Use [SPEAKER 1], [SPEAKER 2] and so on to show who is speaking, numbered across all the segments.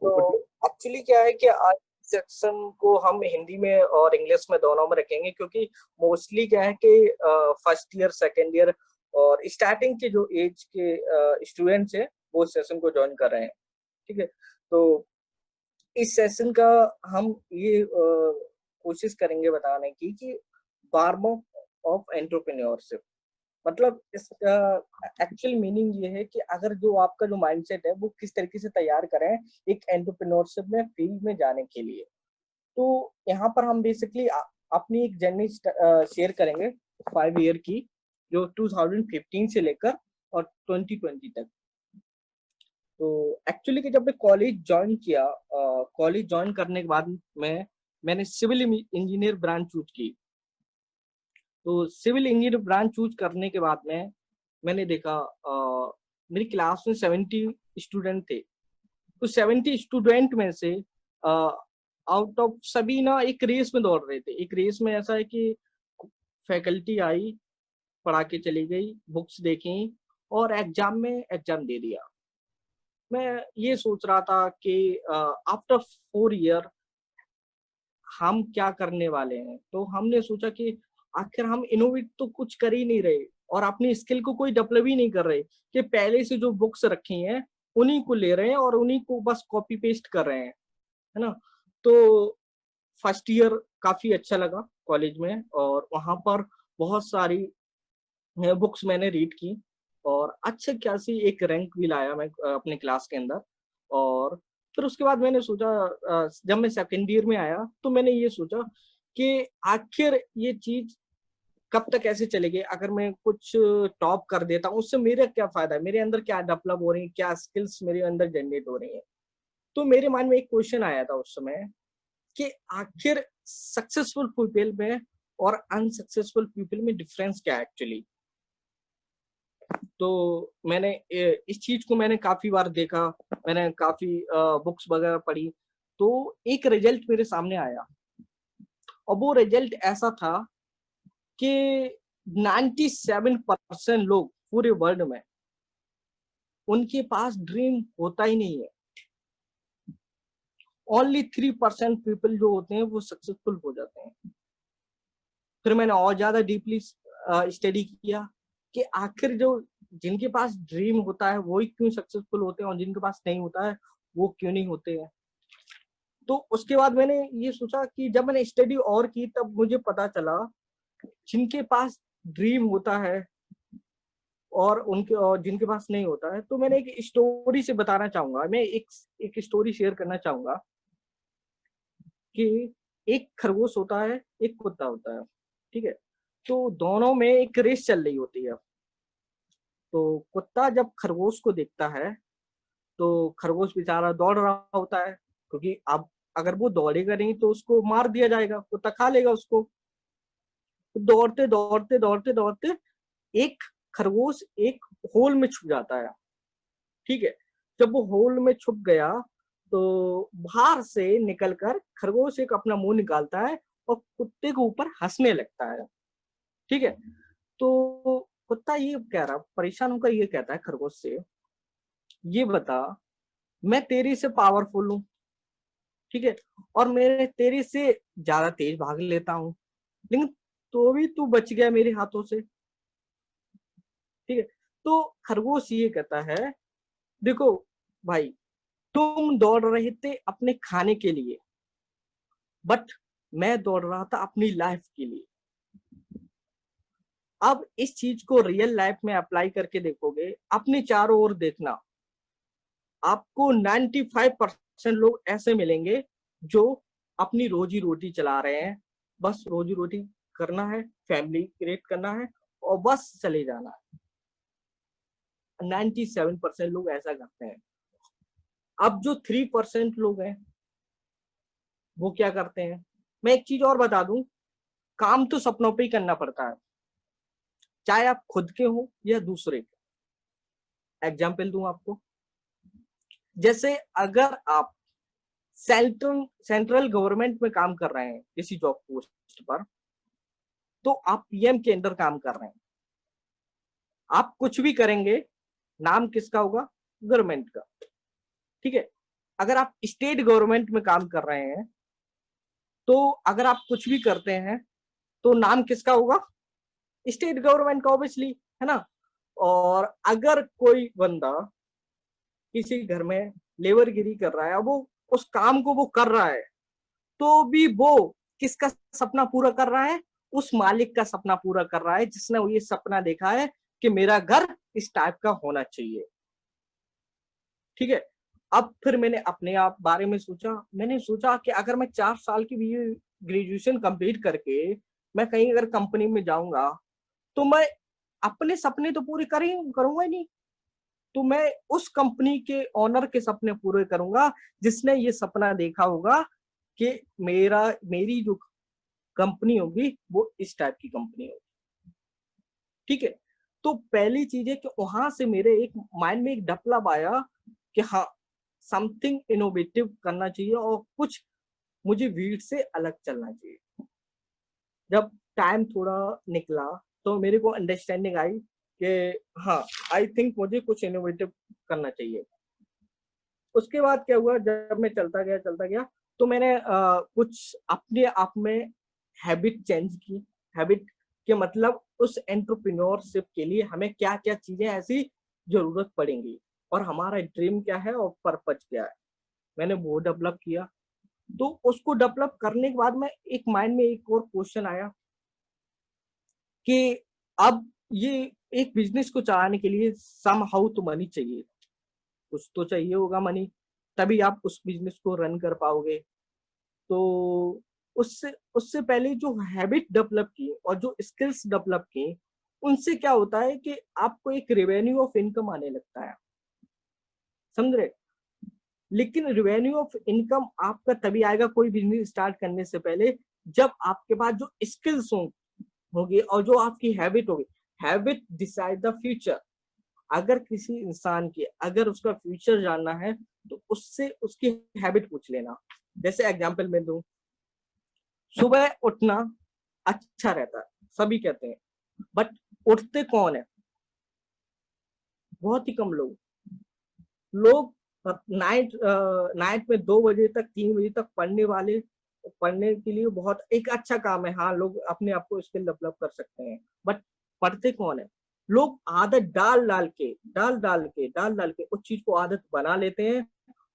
[SPEAKER 1] तो एक्चुअली क्या है कि आज सेक्शन को हम हिंदी में और इंग्लिश में दोनों में रखेंगे, क्योंकि मोस्टली क्या है कि फर्स्ट ईयर सेकेंड ईयर और स्टार्टिंग के जो एज के स्टूडेंट्स हैं वो सेशन को ज्वाइन कर रहे हैं। ठीक है, तो इस सेशन का हम ये कोशिश करेंगे बताने की कि वार्म अप ऑफ एंटरप्रेन्योरशिप, मतलब इसका एक्चुअल मीनिंग ये है कि अगर जो आपका जो माइंडसेट है वो किस तरीके से तैयार करें एक एंटरप्रेन्योरशिप में फील्ड में जाने के लिए। तो यहाँ पर हम बेसिकली अपनी एक जर्नी शेयर करेंगे 5 ईयर की, जो 2015 से लेकर और 2020 तक। तो एक्चुअली कि जब मैं कॉलेज ज्वाइन किया, कॉलेज ज्वाइन करने के बाद मैंने सिविल इंजीनियर ब्रांच चूज की। तो सिविल इंजीनियर ब्रांच चूज करने के बाद में मैंने देखा मेरी क्लास में 70 स्टूडेंट थे। तो 70 स्टूडेंट में से आउट ऑफ सभी ना एक रेस में दौड़ रहे थे। एक रेस में ऐसा है कि फैकल्टी आई, पढ़ा के चली गई, बुक्स देखी और एग्जाम में एग्जाम दे दिया। मैं ये सोच रहा था कि आफ्टर 4 ईयर हम क्या करने वाले हैं। तो हमने सोचा कि आखिर हम इनोवेट तो कुछ कर ही नहीं रहे और अपनी स्किल को कोई डेवलप ही नहीं कर रहे, कि पहले से जो बुक्स रखी हैं उन्हीं को ले रहे हैं और उन्हीं को बस कॉपी पेस्ट कर रहे हैं, है ना। तो फर्स्ट ईयर काफी अच्छा लगा कॉलेज में, और वहां पर बहुत सारी बुक्स मैंने रीड की और अच्छे खासी एक रैंक भी लाया मैं अपने क्लास के अंदर। और फिर उसके बाद मैंने सोचा, जब मैं सेकेंड ईयर में आया तो मैंने ये सोचा कि आखिर ये चीज कब तक ऐसे चलेगी। अगर मैं कुछ टॉप कर देता हूँ उससे मेरा क्या फायदा है, मेरे अंदर क्या डेवलप हो रही है, क्या स्किल्स मेरे अंदर जनरेट हो रही है। तो मेरे माइंड में एक क्वेश्चन आया था उस समय कि आखिर सक्सेसफुल पीपल में और अनसक्सेसफुल पीपल में डिफरेंस क्या है एक्चुअली। तो मैंने इस चीज को मैंने काफी बार देखा, मैंने काफी बुक्स वगैरह पढ़ी, तो एक रिजल्ट मेरे सामने आया और वो रिजल्ट ऐसा था कि 97% लोग पूरे वर्ल्ड में उनके पास ड्रीम होता ही नहीं है। ओनली 3% पीपल जो होते हैं वो सक्सेसफुल हो जाते हैं। फिर मैंने और ज्यादा डीपली स्टडी किया कि आखिर जो जिनके पास ड्रीम होता है वो ही क्यों सक्सेसफुल होते हैं और जिनके पास नहीं होता है वो क्यों नहीं होते हैं। तो उसके बाद मैंने ये सोचा कि जब मैंने स्टडी और की तब मुझे पता चला जिनके पास ड्रीम होता है और जिनके पास नहीं होता है। तो मैंने एक स्टोरी से बताना चाहूंगा, मैं एक स्टोरी शेयर करना चाहूंगा कि एक खरगोश होता है, एक कुत्ता होता है। ठीक है, तो दोनों में एक रेस चल रही होती है। तो कुत्ता जब खरगोश को देखता है तो खरगोश बेचारा दौड़ रहा होता है, क्योंकि अब अगर वो दौड़ेगा नहीं तो उसको मार दिया जाएगा, कुत्ता खा लेगा उसको। दौड़ते दौड़ते दौड़ते दौड़ते एक खरगोश एक होल में छुप जाता है। ठीक है, जब वो होल में छुप गया तो बाहर से निकलकर खरगोश एक अपना मुंह निकालता है और कुत्ते के ऊपर हंसने लगता है। ठीक है, तो कुत्ता ये कह रहा, परेशान होकर ये कहता है खरगोश से, ये बता, मैं तेरी से पावरफुल हूँ, ठीक है, और मैं तेरी से ज्यादा तेज भाग लेता हूँ, लेकिन तो भी तू बच गया मेरे हाथों से। ठीक है, तो खरगोश ये कहता है, देखो भाई, तुम दौड़ रहे थे अपने खाने के लिए, बट मैं दौड़ रहा था अपनी लाइफ के लिए। अब इस चीज को रियल लाइफ में अप्लाई करके देखोगे, अपने चारों ओर देखना, आपको 95% लोग ऐसे मिलेंगे जो अपनी रोजी रोटी चला रहे हैं, बस रोजी रोटी करना है, फैमिली क्रिएट करना है और बस चले जाना है। 97% लोग ऐसा करते हैं। अब जो 3% लोग हैं वो क्या करते हैं, मैं एक चीज और बता दूं, काम तो सपनों पे ही करना पड़ता है, चाहे आप खुद के हो या दूसरे के। एग्जाम्पल दूं आपको, जैसे अगर आप सेंट्रल गवर्नमेंट में काम कर रहे हैं किसी जॉब पोस्ट पर, तो आप पीएम के अंडर काम कर रहे हैं, आप कुछ भी करेंगे नाम किसका होगा, गवर्नमेंट का। ठीक है, अगर आप स्टेट गवर्नमेंट में काम कर रहे हैं, तो अगर आप कुछ भी करते हैं तो नाम किसका होगा? स्टेट गवर्नमेंट का, ऑब्वियसली, है ना। और अगर कोई बंदा किसी घर में लेबरगिरी कर रहा है, वो उस काम को वो कर रहा है, तो भी वो किसका सपना पूरा कर रहा है? उस मालिक का सपना पूरा कर रहा है जिसने ये सपना देखा है कि मेरा घर इस टाइप का होना चाहिए। ठीक है। अब फिर मैंने अपने आप बारे में सोचा। मैंने सोचा कि अगर मैं 4 साल की भी ग्रेजुएशन कंप्लीट करके मैं कहीं अगर कंपनी में जाऊंगा, तो मैं अपने सपने तो पूरे करूंगा ही नहीं। तो मैं उस कंपनी के ओनर के सपने पूरे करूंगा जिसने ये सपना देखा होगा कि मेरी जो कंपनी होगी वो इस टाइप की कंपनी होगी। ठीक है। तो पहली चीज है कि वहां से मेरे एक माइंड में एक डपलब आया कि हाँ, समथिंग इनोवेटिव करना चाहिए और कुछ मुझे भीड़ से अलग चलना चाहिए। जब टाइम थोड़ा निकला तो मेरे को अंडरस्टैंडिंग आई कि हाँ, आई थिंक मुझे कुछ इनोवेटिव करना चाहिए। उसके बाद क्या हुआ, जब मैं चलता गया, तो मैंने कुछ अपने आप में हैबिट चेंज की। हैबिट के मतलब उस एंटरप्रेन्योरशिप के लिए हमें क्या क्या चीजें ऐसी जरूरत पड़ेंगी और हमारा ड्रीम क्या है और पर्पज क्या है, मैंने वो डेवलप किया। तो उसको डेवलप करने के बाद में एक माइंड में एक और क्वेश्चन आया कि अब ये एक बिजनेस को चलाने के लिए सम हाउ तो मनी चाहिए, कुछ तो चाहिए होगा मनी, तभी आप उस बिजनेस को रन कर पाओगे। तो उससे उससे पहले जो हैबिट डेवलप की और जो स्किल्स डेवलप की, उनसे क्या होता है कि आपको एक रेवेन्यू ऑफ इनकम आने लगता है, समझ रहे। लेकिन रेवेन्यू ऑफ इनकम आपका तभी आएगा कोई बिजनेस स्टार्ट करने से पहले, जब आपके पास जो स्किल्स होगी और जो आपकी हैबिट होगी। Habit decide the future. अगर किसी इंसान की अगर उसका फ्यूचर जानना है तो उससे उसकी हैबिट पूछ लेना। जैसे एग्जांपल मैं दूं, सुबह उठना अच्छा रहता है, सभी कहते हैं, बट उठते कौन है? बहुत ही कम लोग। लोग नाइट नाइट में 2 बजे तक 3 बजे तक पढ़ने वाले, पढ़ने के लिए बहुत एक अच्छा काम है, हाँ, लोग अपने आप को स्किल डेवलप कर सकते हैं, बट पढ़ते कौन है? लोग आदत डाल डाल के उस चीज को आदत बना लेते हैं।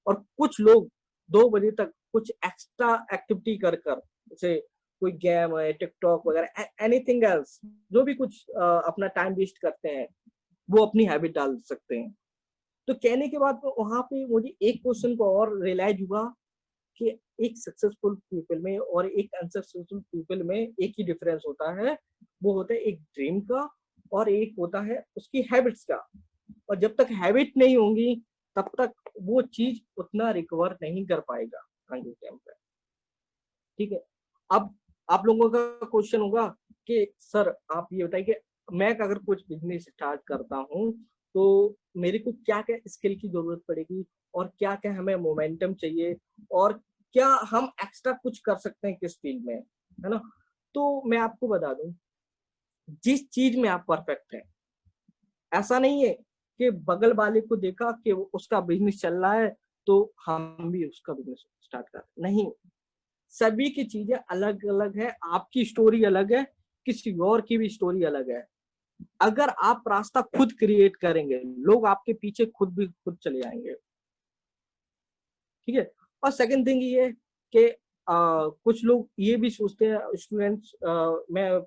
[SPEAKER 1] और कुछ लोग 2 बजे तक कुछ एक्स्ट्रा एक्टिविटी कर कर, जैसे कोई गेम है, टिकटॉक वगैरह, एनीथिंग एल्स, जो भी कुछ अपना टाइम वेस्ट करते हैं, वो अपनी हैबिट डाल सकते हैं। तो कहने के बाद तो वहां पे मुझे एक क्वेश्चन को और रियलाइज हुआ कि एक सक्सेसफुल पीपल में और एक अनसक्सेसफुल पीपल में एक ही डिफरेंस होता है, वो होता है एक ड्रीम का और एक होता है उसकी हैबिट्स का। और जब तक हैबिट नहीं होंगी तब तक वो चीज उतना रिकवर नहीं कर पाएगा आगे टाइम पे। ठीक है। अब आप लोगों का क्वेश्चन होगा कि सर आप ये बताइए कि मैं अगर कुछ बिजनेस स्टार्ट करता हूँ तो मेरे को क्या क्या स्किल की जरूरत पड़ेगी और क्या क्या हमें मोमेंटम चाहिए और क्या हम एक्स्ट्रा कुछ कर सकते हैं किस फील्ड में, है ना। तो मैं आपको बता दूं, जिस चीज में आप परफेक्ट है, ऐसा नहीं है कि बगल वाले को देखा कि उसका बिजनेस चल रहा है तो हम भी उसका बिजनेस स्टार्ट कर, नहीं। सभी की चीजें अलग अलग है, आपकी स्टोरी अलग है, किसी और की भी स्टोरी अलग है। अगर आप रास्ता खुद क्रिएट करेंगे, लोग आपके पीछे खुद चले आएंगे। ठीक है। और सेकंड थिंग ये है कि कुछ लोग ये भी सोचते हैं, स्टूडेंट्स, मैं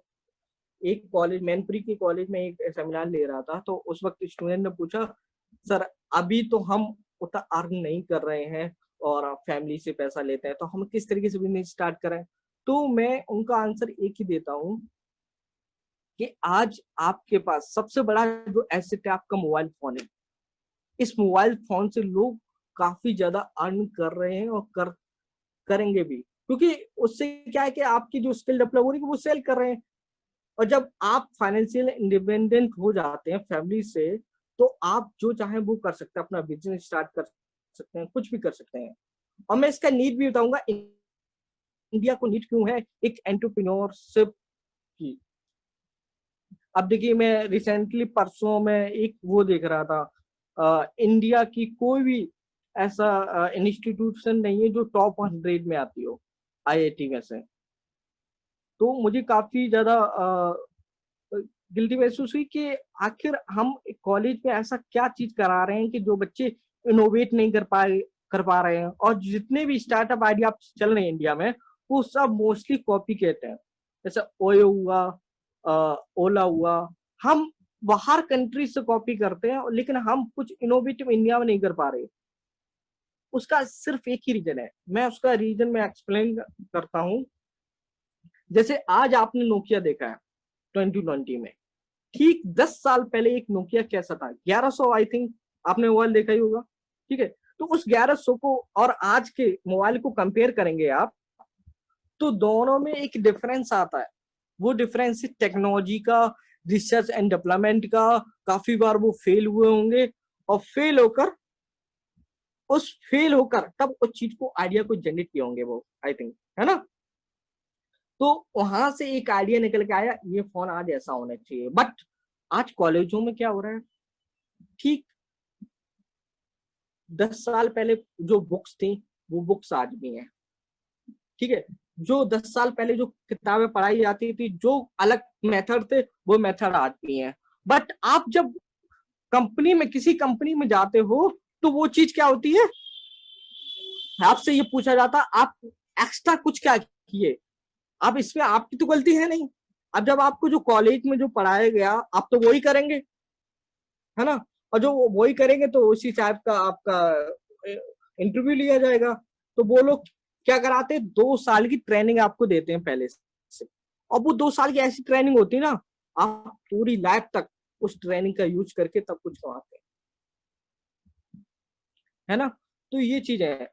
[SPEAKER 1] एक कॉलेज मैनपुरी के कॉलेज में एक सेमिनार ले रहा था, तो उस वक्त स्टूडेंट ने पूछा, सर अभी तो हम उतना अर्न नहीं कर रहे हैं और फैमिली से पैसा लेते हैं, तो हम किस तरीके से बिजनेस स्टार्ट करें? तो मैं उनका आंसर एक ही देता हूँ कि आज आपके पास सबसे बड़ा जो एसेट है आपका मोबाइल फोन है। इस मोबाइल फोन से लोग काफी ज्यादा अर्न कर रहे हैं और करेंगे भी, क्योंकि उससे क्या है कि आपकी जो स्किल डेवलप हो रही है वो सेल कर रहे हैं। और जब आप फाइनेंशियल इंडिपेंडेंट हो जाते हैं फैमिली से, तो आप जो चाहें वो कर सकते हैं, अपना बिजनेस स्टार्ट कर सकते हैं, कुछ भी कर सकते हैं। और मैं इसका नीड भी बताऊंगा, इंडिया को नीड क्यों है एक एंटरप्रेन्योरशिप की। अब देखिए, मैं रिसेंटली परसों में एक वो देख रहा था, इंडिया की कोई भी ऐसा इंस्टीट्यूशन नहीं है जो टॉप 100 में आती हो आईआईटी में से। तो मुझे काफी ज्यादा गिल्टी महसूस हुई कि आखिर हम कॉलेज में ऐसा क्या चीज करा रहे हैं कि जो बच्चे इनोवेट नहीं कर पा रहे हैं। और जितने भी स्टार्टअप आइडिया चल रहे हैं इंडिया में, वो सब मोस्टली कॉपी कहते हैं। जैसे ओयो हुआ, ओला हुआ, हम बाहर कंट्री से कॉपी करते हैं, लेकिन हम कुछ इनोवेटिव इंडिया में नहीं कर पा रहे। उसका सिर्फ एक ही रीजन है, मैं उसका रीजन में एक्सप्लेन करता हूँ। जैसे आज आपने नोकिया देखा है 2020 में, ठीक 10 साल पहले एक नोकिया कैसा था, 1100 आई थिंक आपने मोबाइल देखा ही होगा। ठीक है, तो उस 1100 को और आज के मोबाइल को कंपेयर करेंगे आप, तो दोनों में एक डिफरेंस आता है। वो डिफरेंस टेक्नोलॉजी का, रिसर्च एंड डेवलपमेंट का। काफी बार वो फेल हुए होंगे, और फेल होकर तब उस चीज को, आइडिया को जनरेट किए होंगे वो, आई थिंक, है ना। तो वहां से एक आइडिया निकल के आया, ये फोन आज ऐसा होना चाहिए। बट आज कॉलेजों में क्या हो रहा है, ठीक 10 साल पहले जो बुक्स थी वो बुक्स आज भी हैं। ठीक है, जो 10 साल पहले जो किताबें पढ़ाई जाती थी, जो अलग मेथड थे, वो मेथड आज भी हैं। बट आप जब किसी कंपनी में जाते हो, तो वो चीज क्या होती है, आपसे ये पूछा जाता आप एक्स्ट्रा कुछ क्या किए। अब इसमें आपकी तो गलती है नहीं। अब जब आपको जो कॉलेज में जो पढ़ाया गया, आप तो वही करेंगे, है ना। और जो वही करेंगे तो उसी टाइप का आपका इंटरव्यू लिया जाएगा। तो वो लोग क्या कराते हैं, 2 साल की ट्रेनिंग आपको देते हैं पहले से। और वो 2 साल की ऐसी ट्रेनिंग होती है ना, आप पूरी लाइफ तक उस ट्रेनिंग का यूज करके तब कुछ कमाते हैं, है ना। तो ये चीज है।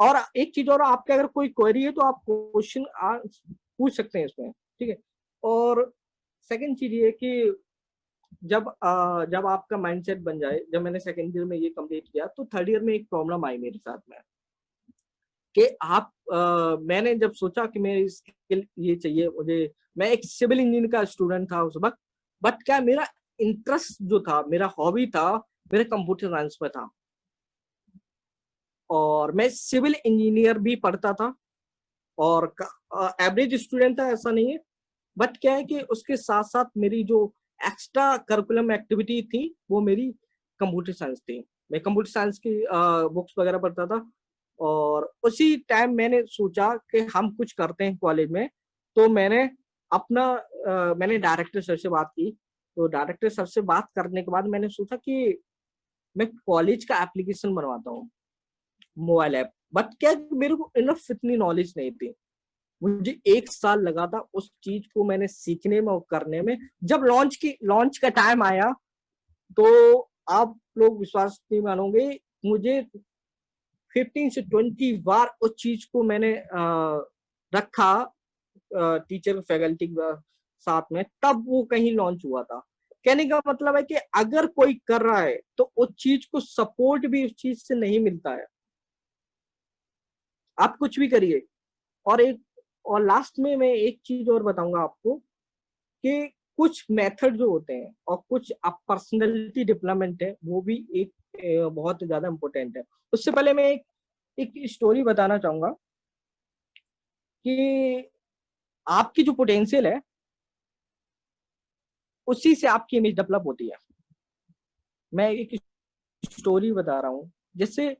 [SPEAKER 1] और एक चीज और, आपके अगर कोई क्वेरी है तो आप क्वेश्चन पूछ सकते हैं इसमें। ठीक है। और सेकंड चीज ये कि जब आपका माइंडसेट बन जाए, जब मैंने सेकंड ईयर में ये कंप्लीट किया, तो थर्ड ईयर में एक प्रॉब्लम आई मेरे साथ में कि मैंने जब सोचा कि मेरी स्किल ये चाहिए मुझे, मैं एक सिविल इंजीनियर का स्टूडेंट था उस वक्त। बट क्या मेरा इंटरेस्ट जो था, मेरा हॉबी था, मेरे कंप्यूटर साइंस में था। और मैं सिविल इंजीनियर भी पढ़ता था, और एवरेज स्टूडेंट था, ऐसा नहीं है। बट क्या है कि उसके साथ साथ मेरी जो एक्स्ट्रा करिकुलम एक्टिविटी थी, वो मेरी कंप्यूटर साइंस थी। मैं कंप्यूटर साइंस की बुक्स वगैरह पढ़ता था। और उसी टाइम मैंने सोचा कि हम कुछ करते हैं कॉलेज में। तो मैंने डायरेक्टर सर से बात की। तो डायरेक्टर सर से बात करने के बाद मैंने सोचा कि मैं कॉलेज का एप्लीकेशन बनवाता हूँ, मोबाइल ऐप। बट क्या, मेरे को इनफ इतनी नॉलेज नहीं थी। मुझे 1 साल लगा था उस चीज को मैंने सीखने में और करने में। जब लॉन्च का टाइम आया, तो आप लोग विश्वास नहीं मानोगे, मुझे 15 से 20 बार उस चीज को मैंने रखा टीचर फैकल्टी के साथ में, तब वो कहीं लॉन्च हुआ था। कहने का मतलब है कि अगर कोई कर रहा है तो उस चीज को सपोर्ट भी उस चीज से नहीं मिलता है। आप कुछ भी करिए। और लास्ट में मैं एक चीज और बताऊंगा आपको कि कुछ मेथड जो होते हैं और कुछ पर्सनैलिटी डेवलपमेंट है, वो भी एक बहुत ज्यादा इम्पोर्टेंट है। उससे पहले मैं एक स्टोरी बताना चाहूंगा कि आपकी जो पोटेंशियल है, उसी से आपकी इमेज डेवलप होती है। मैं एक स्टोरी बता रहा हूँ। जैसे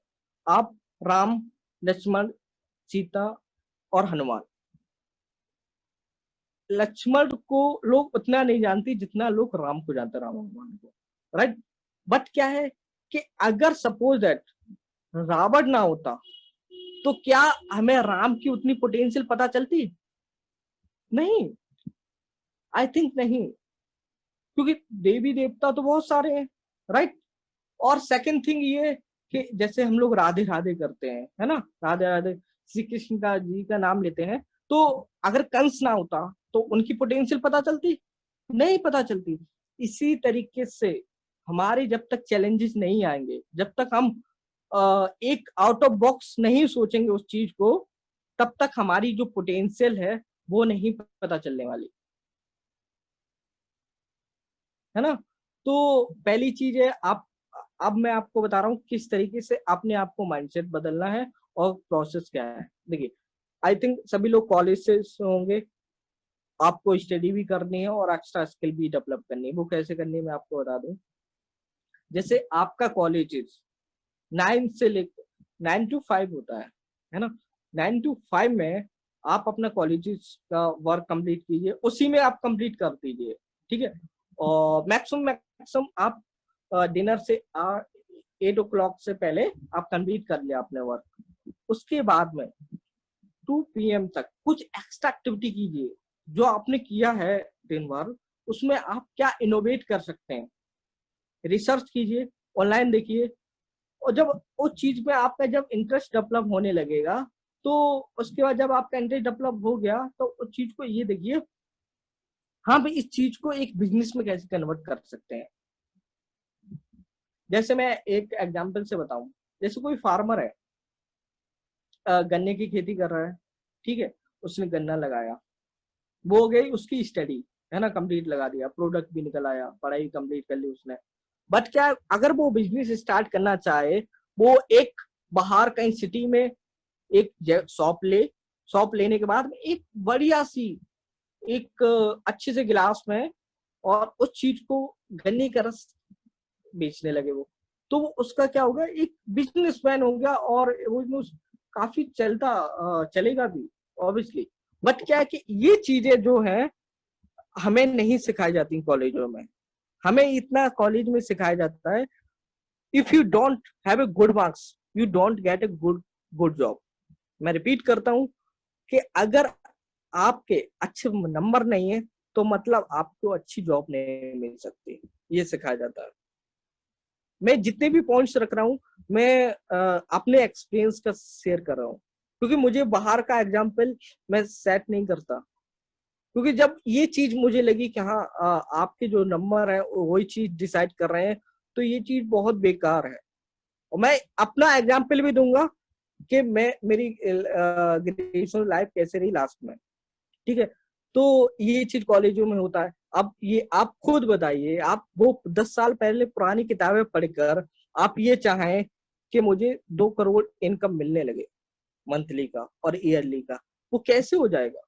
[SPEAKER 1] आप राम, लक्ष्मण, सीता और हनुमान। लक्ष्मण को लोग उतना नहीं जानते जितना लोग राम को जानते, राम भगवान को, राइट। बट क्या है कि अगर सपोज दैट रावण ना होता, तो क्या हमें राम की उतनी पोटेंशियल पता चलती? नहीं, आई थिंक नहीं। क्योंकि देवी देवता तो बहुत सारे हैं, राइट। और सेकंड थिंग ये कि जैसे हम लोग राधे राधे करते हैं, है ना, राधे राधे श्री कृष्ण का जी का नाम लेते हैं। तो अगर कंस ना होता तो उनकी पोटेंशियल पता चलती? नहीं पता चलती। इसी तरीके से हमारे जब तक चैलेंजेस नहीं आएंगे, जब तक हम एक आउट ऑफ बॉक्स नहीं सोचेंगे उस चीज को, तब तक हमारी जो पोटेंशियल है वो नहीं पता चलने वाली, है ना। तो पहली चीज है, अब मैं आपको बता रहा हूँ किस तरीके से अपने आप को माइंडसेट बदलना है और प्रोसेस क्या है। देखिए, आई थिंक सभी लोग कॉलेज से होंगे, आपको स्टडी भी करनी है और एक्स्ट्रा स्किल भी डेवलप करनी है। वो कैसे करनी है मैं आपको बता दूं। जैसे आपका कॉलेज 9 से लेकर 9 to 5 होता है ना। 9 to 5 में आप अपना कॉलेज का वर्क कंप्लीट कीजिए, उसी में आप कंप्लीट कर दीजिए, ठीक है। और मैक्सिमम मैक्सिमम आप डिनर से 8 o'clock से पहले आप कंप्लीट कर लिया अपने वर्क। उसके बाद में 2 PM तक कुछ एक्स्ट्रा एक्टिविटी कीजिए। जो आपने किया है दिन भर, उसमें आप क्या इनोवेट कर सकते हैं, रिसर्च कीजिए, ऑनलाइन देखिए। और जब उस चीज में आपका जब इंटरेस्ट डेवलप होने लगेगा, तो उसके बाद जब आपका इंटरेस्ट डेवलप हो गया तो उस चीज को ये देखिए, हाँ भाई इस चीज को एक बिजनेस में कैसे कन्वर्ट कर सकते हैं। जैसे मैं एक एग्जांपल से बताऊं, जैसे कोई फार्मर है, गन्ने की खेती कर रहा है, ठीक है। उसने गन्ना लगाया, वो हो गई उसकी स्टडी, है ना, कंप्लीट लगा दिया, प्रोडक्ट भी निकल आया, पढ़ाई कंप्लीट कर ली उसने। बट क्या अगर वो बिजनेस स्टार्ट करना चाहे, वो एक बाहर कहीं सिटी में एक शॉप लेने के बाद एक बढ़िया सी एक अच्छे से गिलास में और उस चीज को गन्ने का रस बेचने लगे वो, तो उसका क्या होगा, एक बिजनेसमैन हो गया और वो बिजनेस काफी चलेगा भी ऑब्वियसली। बट क्या है कि ये चीजें जो है हमें नहीं सिखाई जाती कॉलेजों में। हमें इतना कॉलेज में सिखाया जाता है, if you don't have a good marks you don't get a good good job. मैं रिपीट करता हूं कि अगर आपके अच्छे नंबर नहीं है तो मतलब आपको अच्छी जॉब नहीं मिल सकती, ये सिखाया जाता है। मैं जितने भी पॉइंट्स रख रहा हूँ, मैं अपने एक्सपीरियंस का शेयर कर रहा हूँ, क्योंकि मुझे बाहर का एग्जाम्पल मैं सेट नहीं करता। क्योंकि जब ये चीज मुझे लगी कि हाँ आपके जो नंबर है वही चीज डिसाइड कर रहे हैं, तो ये चीज बहुत बेकार है। और मैं अपना एग्जाम्पल भी दूंगा कि मैं मेरी ग्रेजुएशन लाइफ कैसे रही लास्ट में, ठीक है। तो ये चीज कॉलेजों में होता है। अब ये आप खुद बताइए, आप वो 10 साल पहले पुरानी किताबें पढ़कर आप ये चाहें कि मुझे 2 करोड़ इनकम मिलने लगे मंथली का और ईयरली का, वो कैसे हो जाएगा।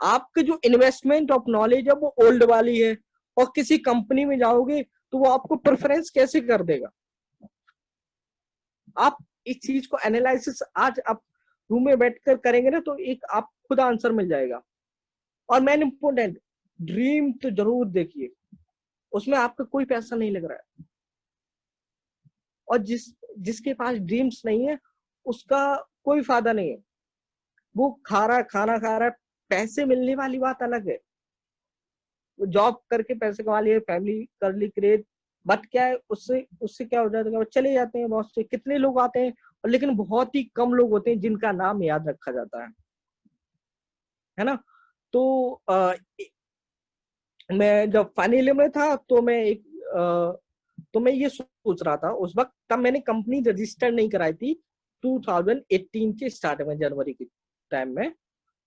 [SPEAKER 1] आपके जो इन्वेस्टमेंट ऑफ नॉलेज है वो ओल्ड वाली है, और किसी कंपनी में जाओगे तो वो आपको प्रेफरेंस कैसे कर देगा। आप इस चीज को एनालिसिस आज आप रूम में बैठकर करेंगे ना, तो एक आप खुद आंसर मिल जाएगा। और मेन इंपोर्टेंट, ड्रीम तो जरूर देखिए, उसमें आपका कोई पैसा नहीं लग रहा है। और जिसके पास ड्रीम्स नहीं है उसका कोई फायदा नहीं है। वो खाना खा रहा है, पैसे मिलने वाली बात अलग है, वो जॉब करके पैसे कमा लिए, फैमिली कर ली क्रिएट। बट क्या है, उससे उससे क्या हो जाता है, चले जाते हैं बहुत से, कितने लोग आते हैं, और लेकिन बहुत ही कम लोग होते हैं जिनका नाम याद रखा जाता है ना। तो मैं जब फाइनल ईयर में था तो मैं ये सोच रहा था उस वक्त, तब मैंने कंपनी रजिस्टर नहीं कराई थी 2018 के स्टार्ट में, जनवरी के टाइम में।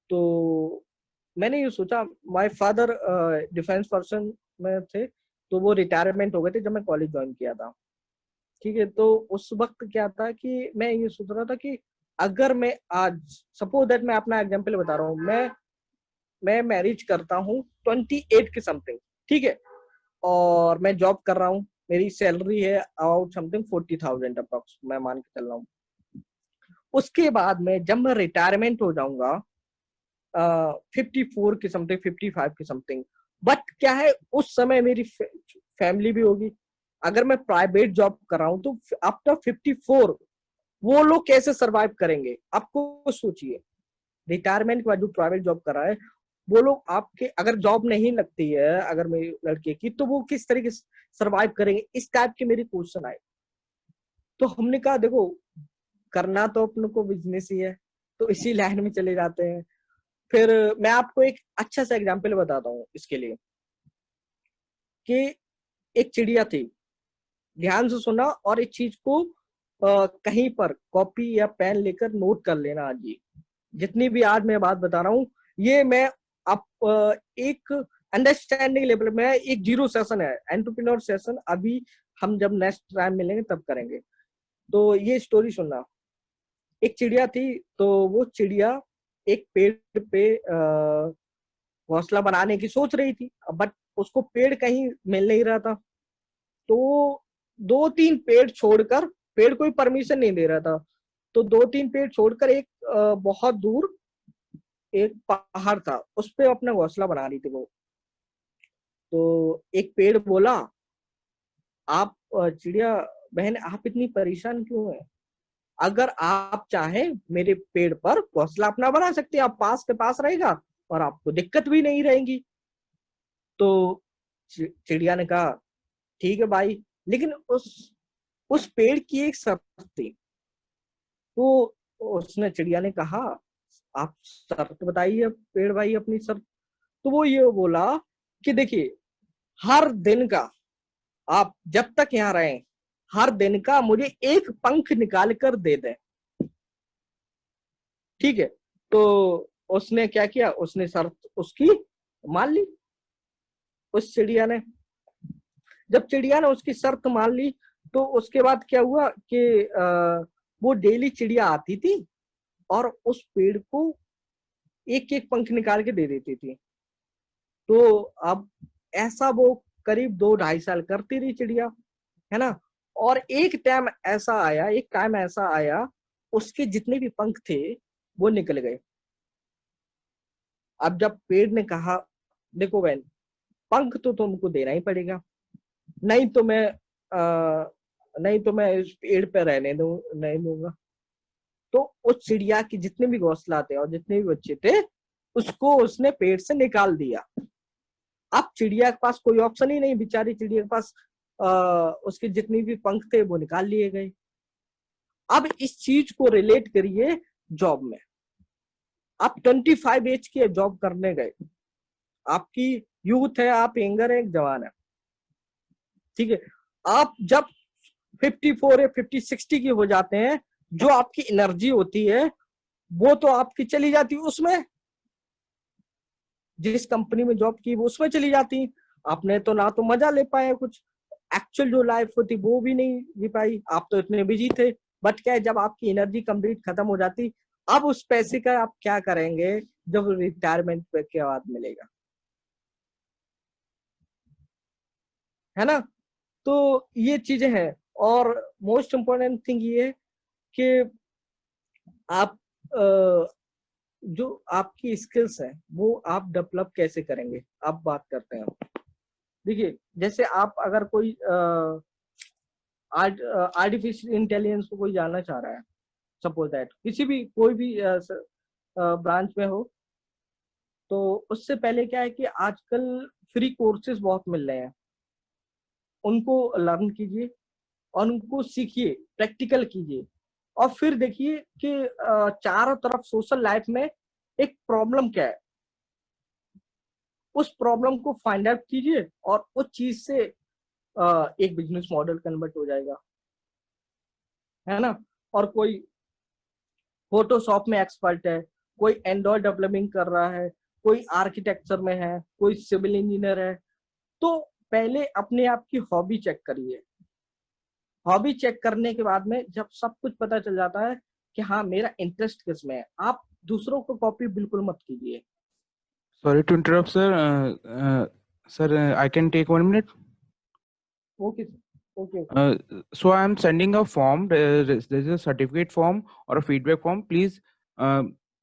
[SPEAKER 1] तो मैंने ये सोचा, माय फादर डिफेंस पर्सन में थे, तो वो रिटायरमेंट हो गए थे जब मैं कॉलेज ज्वाइन किया था, ठीक है। तो उस वक्त क्या था कि मैं ये सोच रहा था कि अगर मैं आज, सपोज दैट मैं अपना एग्जांपल बता रहा हूँ, मैं मैरिज करता हूँ 28 के समथिंग, ठीक है। और मैं जॉब कर रहा हूँ, मेरी सैलरी है अबाउट समथिंग 40,000 अप्रोक्स, मैं मान के चल रहा हूँ। उसके बाद में जब मैं रिटायरमेंट हो जाऊंगा 54 की समथिंग, 55 की समथिंग, बट क्या है उस समय मेरी फैमिली भी होगी। अगर मैं प्राइवेट जॉब कर रहा हूँ तो आफ्टर 54 वो लोग कैसे सरवाइव करेंगे, आपको सोचिए। रिटायरमेंट के बाद जो प्राइवेट जॉब कर रहा है, वो लोग आपके अगर जॉब नहीं लगती है अगर मेरी लड़के की, तो वो किस तरीके से सरवाइव करेंगे, इस टाइप के मेरे क्वेश्चन आए। तो हमने कहा देखो, करना तो अपन को बिजनेस ही है, तो इसी लाइन में चले जाते हैं। फिर मैं आपको एक अच्छा सा एग्जांपल बताता हूँ इसके लिए, कि एक चिड़िया थी, ध्यान से सुना और इस चीज को कहीं पर कॉपी या पेन लेकर नोट कर लेना। आज ये जितनी भी आज मैं बात बता रहा हूँ, ये मैं आप एक अंडरस्टैंडिंग लेवल में, एक जीरो सेशन है, एंटरप्रेन्योर सेशन अभी हम जब नेक्स्ट टाइम मिलेंगे तब करेंगे। तो ये स्टोरी सुनना। एक चिड़िया थी, तो वो चिड़िया एक पेड़ पे घोंसला बनाने की सोच रही थी, बट उसको पेड़ कहीं मिल नहीं रहा था। तो 2-3 पेड़ छोड़कर, पेड़ कोई परमिशन नहीं दे रहा था, तो 2-3 पेड़ छोड़कर एक बहुत दूर एक पहाड़ था, उस पे अपना घोंसला बना रही थी वो। तो एक पेड़ बोला, आप चिड़िया बहन, आप इतनी परेशान क्यों है? अगर आप चाहें मेरे पेड़ पर घोंसला अपना बना सकते हैं, आप पास के पास रहेगा और आपको दिक्कत भी नहीं रहेगी। तो चिड़िया ने कहा ठीक है भाई, लेकिन उस पेड़ की एक शर्त थी। तो उसने, चिड़िया ने कहा आप शर्त बताइए पेड़ भाई अपनी शर्त। तो वो ये बोला कि देखिए, हर दिन का, आप जब तक यहाँ रहें, हर दिन का मुझे एक पंख निकाल कर दे दें। ठीक है। तो उसने क्या किया, उसने शर्त उसकी मान ली, उस चिड़िया ने। जब चिड़िया ने उसकी शर्त मान ली, तो उसके बाद क्या हुआ कि वो डेली चिड़िया आती थी और उस पेड़ को एक एक पंख निकाल के दे देती थी। तो अब ऐसा वो करीब 2-2.5 साल करती रही चिड़िया, है ना। और एक टाइम ऐसा आया, उसके जितने भी पंख थे वो निकल गए। अब जब पेड़ ने कहा देखो बहन, पंख तो तुमको देना ही पड़ेगा, नहीं तो मैं नहीं तो मैं इस पेड़ पे रहने दूं नहीं दूंगा। तो उस चिड़िया की जितने भी घोंसला थे और जितने भी बच्चे थे, उसको उसने पेड़ से निकाल दिया। अब चिड़िया के पास कोई ऑप्शन ही नहीं, बेचारी चिड़िया के पास उसके जितने भी पंख थे वो निकाल लिए गए। अब इस चीज को रिलेट करिए जॉब में। आप 25 एज की जॉब करने गए, आपकी यूथ है, आप यंगर है, एक जवान है, ठीक है। आप जब 54 या 50-60 की हो जाते हैं, जो आपकी एनर्जी होती है वो तो आपकी चली जाती है उसमें, जिस कंपनी में जॉब की वो उसमें चली जाती। आपने तो ना तो मजा ले पाए कुछ, एक्चुअल जो लाइफ होती वो भी नहीं जी पाई, आप तो इतने बिजी थे। बट क्या है, जब आपकी एनर्जी कंप्लीट खत्म हो जाती, अब उस पैसे का आप क्या करेंगे जब रिटायरमेंट पे के बाद मिलेगा, है ना। तो ये चीजें हैं। और मोस्ट इम्पोर्टेंट थिंग ये है कि आप जो आपकी स्किल्स है वो आप डेवलप कैसे करेंगे, आप बात करते हैं। देखिए, जैसे आप अगर कोई आर्टिफिशियल इंटेलिजेंस को कोई जानना चाह रहा है, सपोज दैट किसी भी कोई भी ब्रांच में हो, तो उससे पहले क्या है कि आजकल फ्री कोर्सेज बहुत मिल रहे हैं, उनको लर्न कीजिए और उनको सीखिए, प्रैक्टिकल कीजिए। और फिर देखिए कि चारों तरफ सोशल लाइफ में एक प्रॉब्लम क्या है, उस प्रॉब्लम को फाइंड आउट कीजिए और उस चीज से एक बिजनेस मॉडल कन्वर्ट हो जाएगा, है ना। और कोई फोटोशॉप में एक्सपर्ट है, कोई एंड्रॉइड डेवलपिंग कर रहा है, कोई आर्किटेक्चर में है, कोई सिविल इंजीनियर है। तो पहले अपने आप की हॉबी चेक करिए। हॉबी चेक करने के बाद में जब सब कुछ पता चल जाता है कि हाँ मेरा इंटरेस्ट किस में है, आप दूसरों को कॉपी बिल्कुल मत कीजिए।
[SPEAKER 2] Sorry to interrupt, sir. Sir, I can take 1 minute.
[SPEAKER 1] Okay, okay.
[SPEAKER 2] So I am sending a form. There's a certificate form or a feedback form. Please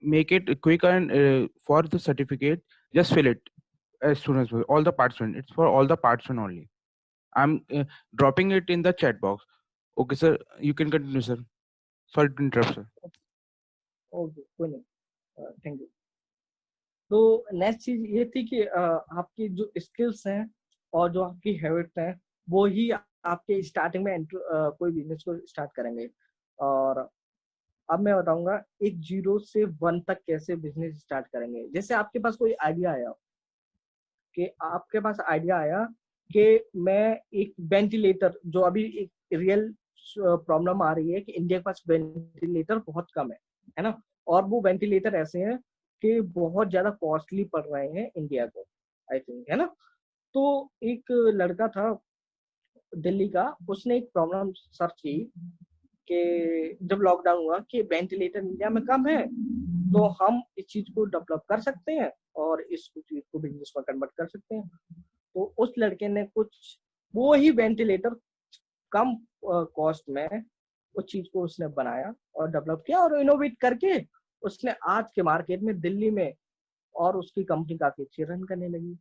[SPEAKER 2] make it quick and for the certificate, just fill it as soon as possible. All the participants. It's for all the participants only. I'm dropping it in the chat box. Okay, sir. You can continue, sir. Sorry to interrupt, sir.
[SPEAKER 1] Okay, कोई नहीं, thank you. तो next चीज ये थी कि आपकी जो skills हैं और जो आपकी हैबिट है, वो ही आपके स्टार्टिंग में कोई बिजनेस को स्टार्ट करेंगे। और अब मैं बताऊंगा एक 0 से 1 तक कैसे बिजनेस स्टार्ट करेंगे। जैसे आपके पास कोई आइडिया आया, कि आपके पास आइडिया आया कि मैं एक वेंटिलेटर, जो अभी एक रियल प्रॉब्लम आ रही है कि इंडिया के पास वेंटिलेटर बहुत कम है ना। और वो वेंटिलेटर ऐसे हैं कि बहुत ज्यादा कॉस्टली पड़ रहे हैं इंडिया को, आई थिंक, है ना। तो एक लड़का था, दिल्ली का, उसने एक प्रॉब्लम सर्च की कि जब लॉकडाउन हुआ कि वेंटिलेटर इंडिया में कम है, तो हम इस चीज को डेवलप कर सकते हैं और इस चीज को बिजनेस में कन्वर्ट कर सकते हैं। तो उस लड़के ने कुछ वो ही वेंटिलेटर कम कॉस्ट में उस चीज को उसने बनाया और डेवलप किया और इनोवेट करके उसने आज के मार्केट में दिल्ली में और उसकी कंपनी काफी अच्छी रन करने लगी,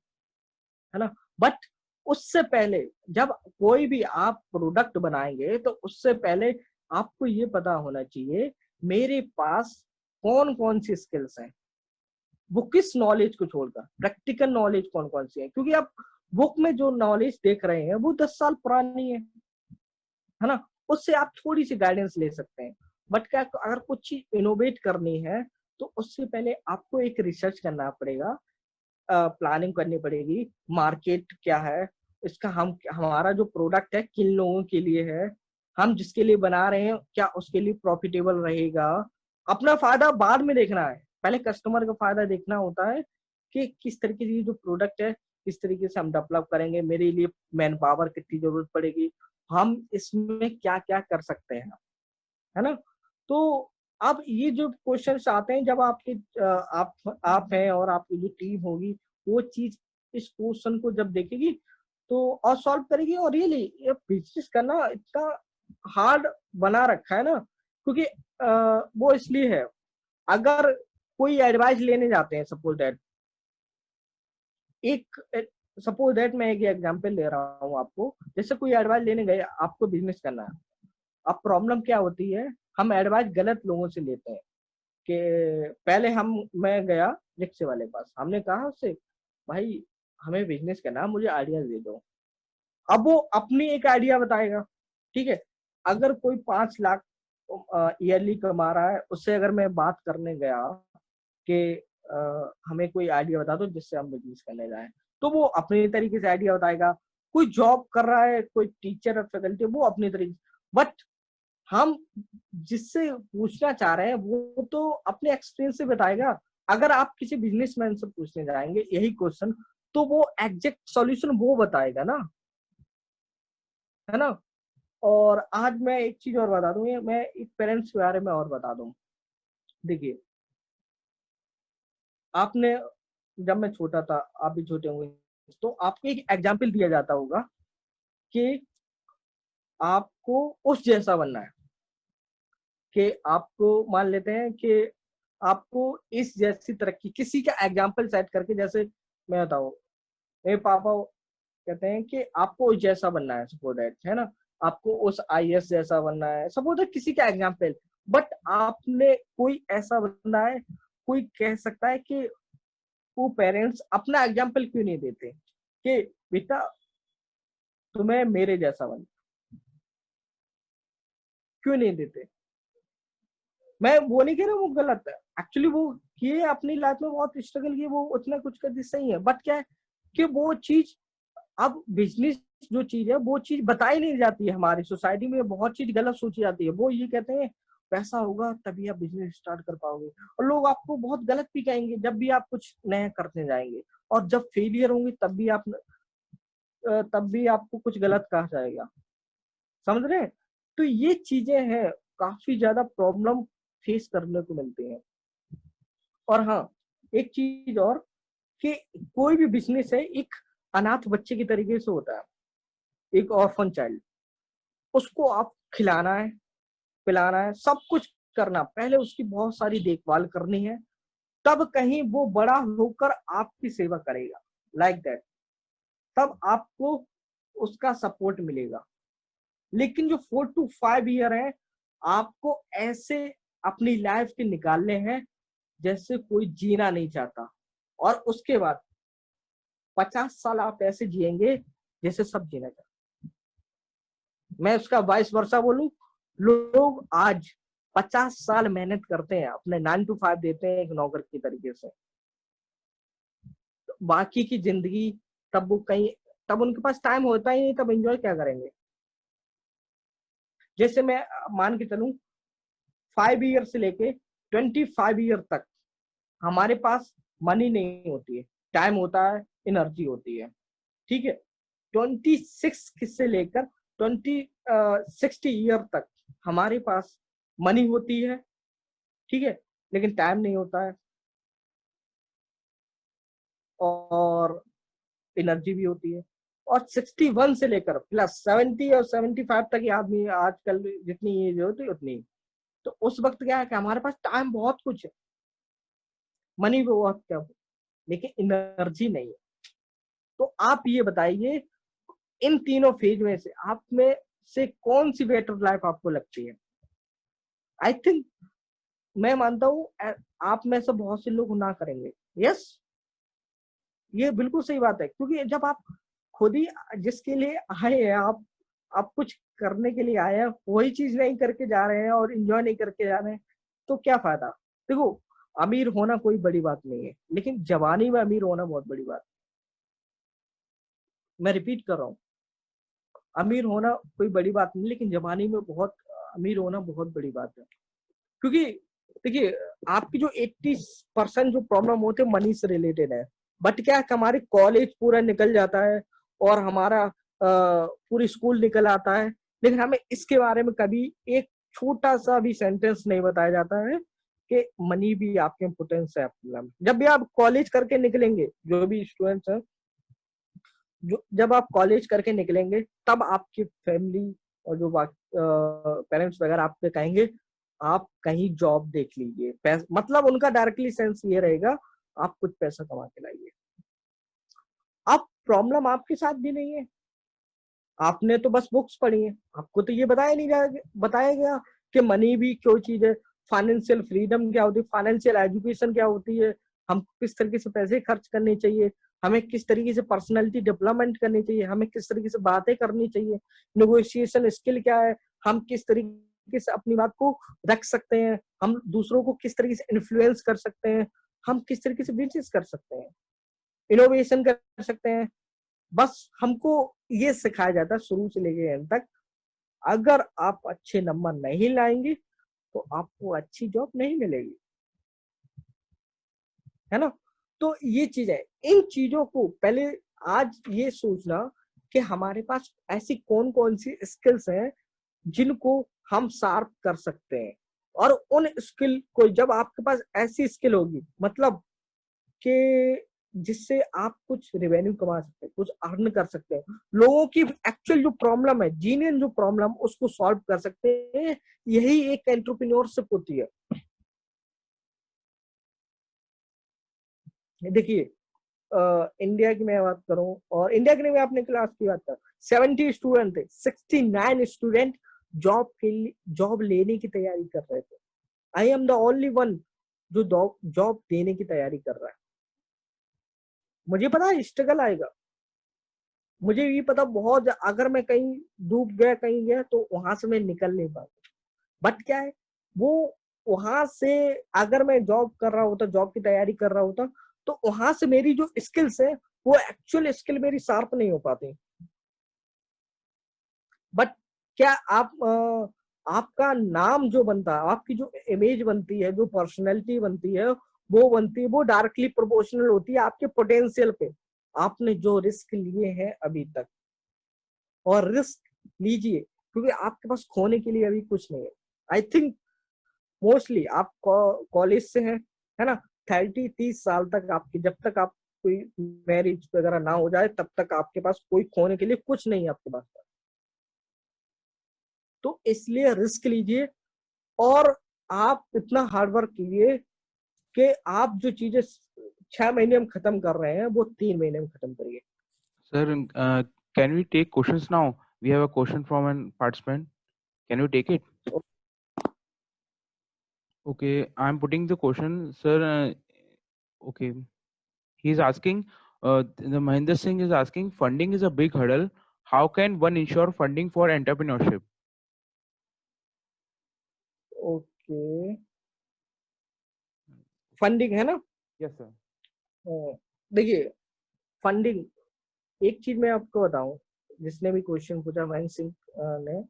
[SPEAKER 1] है ना। बट उससे पहले जब कोई भी आप प्रोडक्ट बनाएंगे तो उससे पहले आपको ये पता होना चाहिए मेरे पास कौन कौन सी स्किल्स हैं, वो किस नॉलेज को छोड़कर प्रैक्टिकल नॉलेज कौन कौन सी है, क्योंकि आप बुक में जो नॉलेज देख रहे हैं वो 10 साल पुरानी है ना। उससे आप थोड़ी सी गाइडेंस ले सकते हैं। बट क्या अगर कुछ चीज इनोवेट करनी है तो उससे पहले आपको एक रिसर्च करना पड़ेगा, प्लानिंग करनी पड़ेगी, मार्केट क्या है इसका, हम हमारा जो प्रोडक्ट है किन लोगों के लिए है, हम जिसके लिए बना रहे हैं क्या उसके लिए प्रॉफिटेबल रहेगा। अपना फायदा बाद में देखना है, पहले कस्टमर का फायदा देखना होता है कि किस तरीके से जो प्रोडक्ट है किस तरीके से हम डेवलप करेंगे, मेरे लिए मैन पावर कितनी जरूरत पड़ेगी, हम इसमें क्या क्या कर सकते हैं, है ना। तो अब ये जो क्वेश्चंस आते हैं जब आपके आप हैं और आपकी जो टीम होगी वो चीज इस क्वेश्चन को जब देखेगी तो और सॉल्व करेगी, और रियली ये बिजनेस करना इतना हार्ड बना रखा है ना, क्योंकि वो इसलिए है। अगर कोई एडवाइस लेने जाते हैं, एक सपोज दैट मैं एक एग्जांपल ले रहा हूँ आपको, जैसे कोई एडवाइस लेने गए, आपको बिजनेस करना है। अब प्रॉब्लम क्या होती है, हम एडवाइस गलत लोगों से लेते हैं कि पहले मैं गया रिक्शे वाले के पास, हमने कहा उससे भाई हमें बिजनेस करना है, मुझे आइडिया दे दो। अब वो अपनी एक आइडिया बताएगा, ठीक है। अगर कोई 5 लाख ईयरली कमा रहा है, उससे अगर मैं बात करने गया कि हमें कोई आइडिया बता दो जिससे हम बिजनेस करने जाएं, तो वो अपने तरीके से आइडिया बताएगा। कोई जॉब कर रहा है, कोई टीचर और फैकल्टी, वो अपने तरीके। बट हम जिससे पूछना चाह रहे हैं वो तो अपने एक्सपीरियंस से बताएगा। अगर आप किसी बिजनेसमैन से पूछने जाएंगे यही क्वेश्चन, तो वो एग्जैक्ट सॉल्यूशन वो बताएगा ना, है ना। और आज मैं एक चीज और बता दूं, मैं एक पेरेंट्स के बारे में और बता दूं। देखिए, आपने जब मैं छोटा था, आप भी छोटे होंगे, तो आपको एक एग्जाम्पल दिया जाता होगा कि आपको उस जैसा बनना है, कि आपको मान लेते हैं कि आपको इस जैसी तरक्की, किसी का एग्जाम्पल सेट करके, जैसे मैं बताऊं, मेरे पापा कहते हैं कि आपको उस जैसा बनना है, सपोज दैट, है ना, आपको उस आईएएस जैसा बनना है, सपोज दैट किसी का एग्जाम्पल। बट आपने कोई ऐसा बनना है, कोई कह सकता है कि वो पेरेंट्स अपना एग्जाम्पल क्यों नहीं देते कि बेटा तुम्हें मेरे जैसा बन, क्यों नहीं देते। मैं वो नहीं कह रहा वो गलत है, एक्चुअली वो किए अपनी लाइफ में बहुत स्ट्रगल किए, वो उतना कुछ कर दी, सही है। बट क्या है कि वो चीज, अब बिजनेस जो चीज है वो चीज बताई नहीं जाती है, हमारी सोसाइटी में बहुत चीज गलत सोची जाती है। वो ये कहते हैं पैसा होगा तभी आप बिजनेस स्टार्ट कर पाओगे, और लोग आपको बहुत गलत भी कहेंगे जब भी आप कुछ नया करने जाएंगे, और जब फेलियर होंगे तब भी आपको कुछ गलत कहा जाएगा, समझ रहे हैं। तो ये चीजें हैं, काफी ज्यादा प्रॉब्लम फेस करने को मिलती है। और हाँ, एक चीज और, कि कोई भी बिजनेस है एक अनाथ बच्चे की तरीके से होता है, एक ऑर्फन चाइल्ड, उसको आप खिलाना है, पिलाना है, सब कुछ करना, पहले उसकी बहुत सारी देखभाल करनी है, तब कहीं वो बड़ा होकर आपकी सेवा करेगा, लाइक दैट, तब आपको उसका सपोर्ट मिलेगा। लेकिन जो 4 to 5 ईयर है, आपको ऐसे अपनी लाइफ के निकालने हैं जैसे कोई जीना नहीं चाहता, और उसके बाद 50 साल आप ऐसे जिएंगे जैसे सब जीना चाहते। मैं उसका 22 वर्षा बोलूं, लोग आज 50 साल मेहनत करते हैं, अपने 9 to 5 देते हैं एक नौकर की तरीके से, तो बाकी की जिंदगी तब वो कहीं, तब उनके पास टाइम होता ही नहीं, तब एंजॉय क्या करेंगे। जैसे मैं मान के चलूं, 5 ईयर से लेके 25 ईयर तक हमारे पास मनी नहीं होती है, टाइम होता है, एनर्जी होती है, ठीक है। 26 से लेकर 60 ईयर तक हमारे पास मनी होती है, ठीक है, लेकिन टाइम नहीं होता है, और एनर्जी भी होती है। और 61 से लेकर प्लस 70 और 75 तक ये आदमी आजकल जितनी एज होती है उतनी, तो उस वक्त क्या है कि हमारे पास टाइम बहुत कुछ है, मनी भी बहुत कम, लेकिन एनर्जी नहीं है। तो आप ये बताइए, इन तीनों फेज में से आप में से कौन सी बेटर लाइफ आपको लगती है? आई थिंक, मैं मानता हूं आप में से बहुत से लोग ना करेंगे। यस, ये बिल्कुल सही बात है, क्योंकि जब आप खुद ही जिसके लिए आए हैं, आप कुछ करने के लिए आए हैं, वही चीज नहीं करके जा रहे हैं और एंजॉय नहीं करके जा रहे हैं, तो क्या फायदा? देखो, अमीर होना कोई बड़ी बात नहीं है, लेकिन जवानी में अमीर होना बहुत बड़ी बात है। मैं रिपीट कर रहा हूँ, अमीर होना कोई बड़ी बात नहीं, लेकिन जवानी में बहुत अमीर होना बहुत बड़ी बात है। क्योंकि देखिए, आपकी जो 80% जो प्रॉब्लम होते हैं मनी से रिलेटेड है, बट क्या है कि हमारे कॉलेज पूरा निकल जाता है और हमारा पूरी स्कूल निकल आता है, लेकिन हमें इसके बारे में कभी एक छोटा सा भी सेंटेंस नहीं बताया जाता है कि मनी भी आपके इम्पोर्टेंस है आपकी लाइफ में। जब भी आप कॉलेज करके निकलेंगे, जो भी स्टूडेंट्स हैं, जो जब आप कॉलेज करके निकलेंगे, तब आपकी फैमिली और जो पेरेंट्स वगैरह आपके कहेंगे आप कहीं जॉब देख लीजिए, मतलब उनका डायरेक्टली सेंस ये रहेगा आप कुछ पैसा कमा के लाइए। अब प्रॉब्लम आपके साथ भी नहीं है, आपने तो बस बुक्स पढ़ी है, आपको तो ये बताया गया कि मनी भी क्यों चीज है, फाइनेंशियल फ्रीडम क्या होती है, फाइनेंशियल एजुकेशन क्या होती है, हम किस तरीके से पैसे खर्च करने चाहिए, हमें किस तरीके से पर्सनैलिटी डेवलपमेंट करनी चाहिए, हमें किस तरीके से बातें करनी चाहिए, नेगोशिएशन स्किल क्या है, हम किस तरीके से अपनी बात को रख सकते हैं, हम दूसरों को किस तरीके से इन्फ्लुएंस कर सकते हैं, हम किस तरीके से बिजनेस कर सकते हैं, इनोवेशन कर सकते हैं। बस हमको ये सिखाया जाता है शुरू से लेके एंड तक। अगर आप अच्छे नंबर नहीं लाएंगे तो आपको अच्छी जॉब नहीं मिलेगी, है ना? तो ये चीज है, इन चीजों को पहले आज ये सोचना कि हमारे पास ऐसी कौन कौन सी स्किल्स हैं जिनको हम शार्प कर सकते हैं, और उन स्किल को जब आपके पास ऐसी स्किल होगी, मतलब कि जिससे आप कुछ रेवेन्यू कमा सकते हैं, कुछ अर्न कर सकते हैं, लोगों की एक्चुअल जो प्रॉब्लम है, जीनियन जो प्रॉब्लम, उसको सॉल्व कर सकते हैं, यही एक एंटरप्रेन्योरशिप होती है। देखिए, इंडिया की मैं बात करूं, और इंडिया की नहीं, मैं अपने क्लास की बात करूं, 70 स्टूडेंट थे, 69 स्टूडेंट जॉब लेने की तैयारी कर रहे थे। I am the only one जो जॉब देने की तैयारी कर रहा है। मुझे पता है स्ट्रगल आएगा, मुझे ये पता बहुत, अगर मैं कहीं डूब गया, कहीं गया, तो वहां से मैं निकल नहीं पाता। बट क्या है, वो वहां से अगर मैं जॉब कर रहा होता, जॉब की तैयारी कर रहा होता, तो वहां से मेरी जो स्किल्स है, वो एक्चुअल स्किल मेरी शार्प नहीं हो पाती। बट क्या आपका नाम जो बनता है, आपकी जो इमेज बनती है, जो पर्सनैलिटी बनती है, वो बनती है, वो डायरेक्टली प्रोपोर्शनल होती है आपके पोटेंशियल पे, आपने जो रिस्क लिए हैं अभी तक। और रिस्क लीजिए, क्योंकि आपके पास खोने के लिए अभी कुछ नहीं है। आई थिंक मोस्टली आप कॉलेज से हैं, है ना, 30 साल तक आपकी, जब तक आप कोई मैरिज वगैरह ना हो जाए, तब तक आपके पास कोई खोने के लिए कुछ नहीं है आपके पास। तो इसलिए रिस्क लीजिए, और आप इतना हार्ड वर्क कीजिए कि आप जो चीजें 6 महीने में खत्म कर रहे हैं, वो 3 महीने में खत्म करिए।
[SPEAKER 2] Sir, can we take questions now? We have a question from an participant. Can you take it? Okay, I'm putting the question, sir. Okay, he's asking. The Mahinder Singh is asking. Funding is a big hurdle. How can one ensure funding for entrepreneurship?
[SPEAKER 1] Okay, funding है ना?
[SPEAKER 2] Yes, sir.
[SPEAKER 1] देखिए, funding, एक चीज मैं आपको बताऊं, जिसने भी क्वेश्चन पूछा महेंद्र सिंह ने,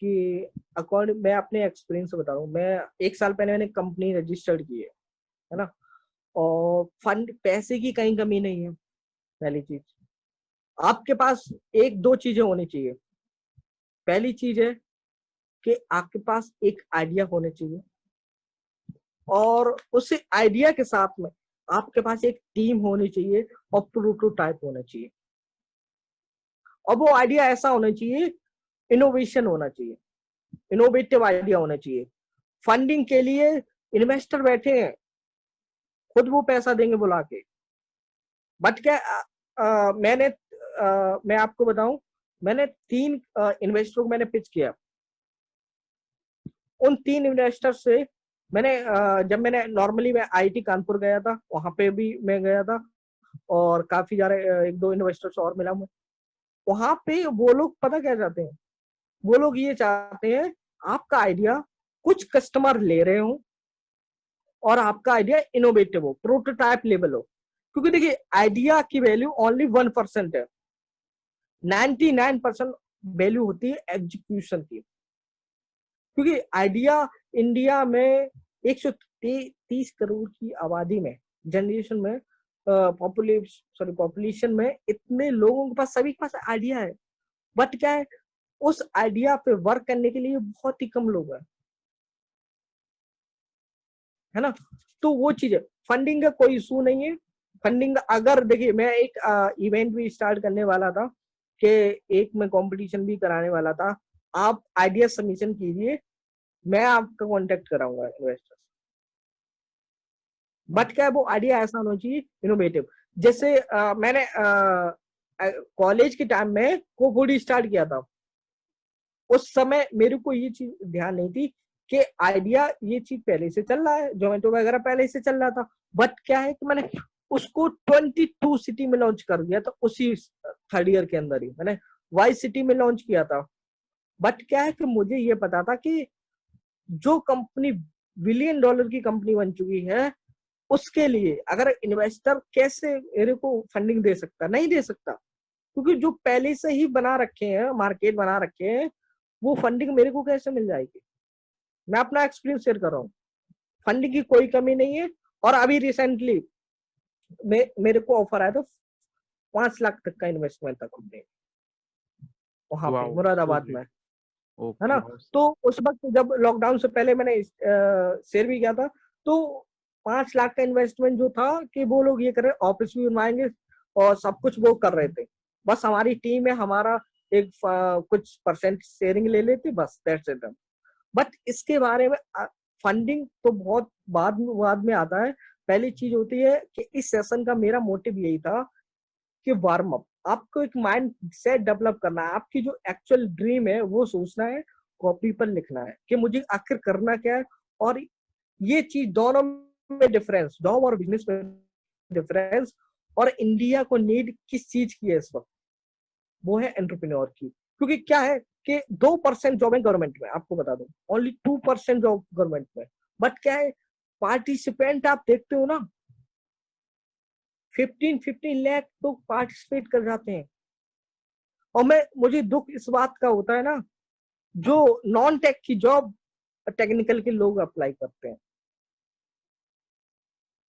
[SPEAKER 1] कि अकॉर्डिंग, मैं अपने एक्सपीरियंस से बता रहा हूँ, मैं 1 साल पहले मैंने कंपनी रजिस्टर्ड की है ना, और फंड पैसे की कहीं कमी नहीं है। पहली चीज, आपके पास एक दो चीजें होनी चाहिए। पहली चीज है कि आपके पास एक आइडिया होना चाहिए, और उस आइडिया के साथ में आपके पास एक टीम होनी चाहिए और प्रोटोटाइप होना चाहिए। और वो आइडिया ऐसा होना चाहिए, इनोवेशन होना चाहिए, इनोवेटिव आइडिया होना चाहिए। फंडिंग के लिए इन्वेस्टर बैठे हैं, खुद वो पैसा देंगे बुला के। बट क्या मैं आपको बताऊं, मैंने 3 इन्वेस्टरों को मैंने पिच किया। उन 3 इन्वेस्टर से मैंने जब मैंने नॉर्मली मैं आईटी कानपुर गया था, वहां पे भी मैं गया था, और काफी सारे 1-2 इन्वेस्टर्स और मिला मुझे वहां पे। वो लोग पता क्या चाहते हैं, वो लोग ये चाहते हैं आपका आइडिया कुछ कस्टमर ले रहे हो और आपका आइडिया इनोवेटिव हो, प्रोटोटाइप लेवल हो। क्योंकि देखिए, आइडिया की वैल्यू ओनली 1% है, 99% वैल्यू होती है एग्जीक्यूशन की। क्योंकि आइडिया इंडिया में 130 करोड़ की आबादी में, जनरेशन में, पॉपुलेशन में, इतने लोगों के पास, सभी के पास आइडिया है। बट क्या है, उस आइडिया पे वर्क करने के लिए बहुत ही कम लोग हैं, है ना। तो वो चीज है, फंडिंग का कोई इशू नहीं है। फंडिंग अगर देखिए, मैं एक इवेंट भी स्टार्ट करने वाला था कि एक मैं कंपटीशन भी कराने वाला था। आप आइडिया सबमिशन कीजिए, मैं आपका कांटेक्ट कराऊंगा इन्वेस्टर। बट क्या है, वो आइडिया ऐसा होना चाहिए इनोवेटिव। जैसे मैंने कॉलेज के टाइम में कोफूडी स्टार्ट किया था। उस समय मेरे को ये चीज ध्यान नहीं थी कि आइडिया ये चीज पहले से चल रहा है, जोमेटो वगैरह पहले से चल रहा था। बट क्या है कि मैंने उसको 22 सिटी में लॉन्च कर दिया था, उसी 3rd ईयर के अंदर ही मैंने वाई सिटी में लॉन्च किया था। बट क्या है कि मुझे ये पता था कि जो कंपनी $1 बिलियन की कंपनी बन चुकी है, उसके लिए अगर इन्वेस्टर कैसे मेरे को फंडिंग दे सकता, नहीं दे सकता। क्योंकि जो पहले से ही बना रखे हैं, मार्केट बना रखे हैं, वो फंडिंग मेरे को कैसे मिल जाएगी। मैं अपना एक्सपीरियंस शेयर कर रहा हूँ, फंडिंग की कोई कमी नहीं है। और अभी रिसेंटली मेरे को ऑफर आया था 5 लाख तक का इन्वेस्टमेंट था कंपनी, वहां पे
[SPEAKER 2] Wow, so
[SPEAKER 1] मुरादाबाद
[SPEAKER 2] great.
[SPEAKER 1] में, है
[SPEAKER 2] Okay,
[SPEAKER 1] ना।
[SPEAKER 2] wow.
[SPEAKER 1] तो उस वक्त जब लॉकडाउन से पहले मैंने शेयर भी किया था, तो 5 लाख का इन्वेस्टमेंट जो था कि वो लोग ये कर रहे, ऑफिस भी बनवाएंगे और सब कुछ वो कर रहे थे। बस हमारी टीम है, हमारा एक कुछ परसेंट शेयरिंग ले लेती, बस दैट्स इट। बट इसके बारे में फंडिंग तो बहुत बाद में आता है। पहली चीज होती है कि इस सेशन का मेरा मोटिव यही था कि वार्म अप, आपको एक माइंड सेट डेवलप करना है, आपकी जो एक्चुअल ड्रीम है वो सोचना है, कॉपी पर लिखना है कि मुझे आखिर करना क्या है। और ये चीज दोनों में डिफरेंस, जॉब और बिजनेस में डिफरेंस, और इंडिया को नीड किस चीज की है इस वक्त, वो है एंटरप्रेन्योर की। क्योंकि क्या है कि 2% जॉब है गवर्नमेंट में, आपको बता दूं, ओनली 2% जॉब गवर्नमेंट में। बट क्या है, पार्टिसिपेंट आप देखते हो ना, 15 लाख तो पार्टिसिपेट कर जाते हैं। और मुझे दुख इस बात का होता है ना, जो नॉन टेक की जॉब टेक्निकल के लोग अप्लाई करते हैं।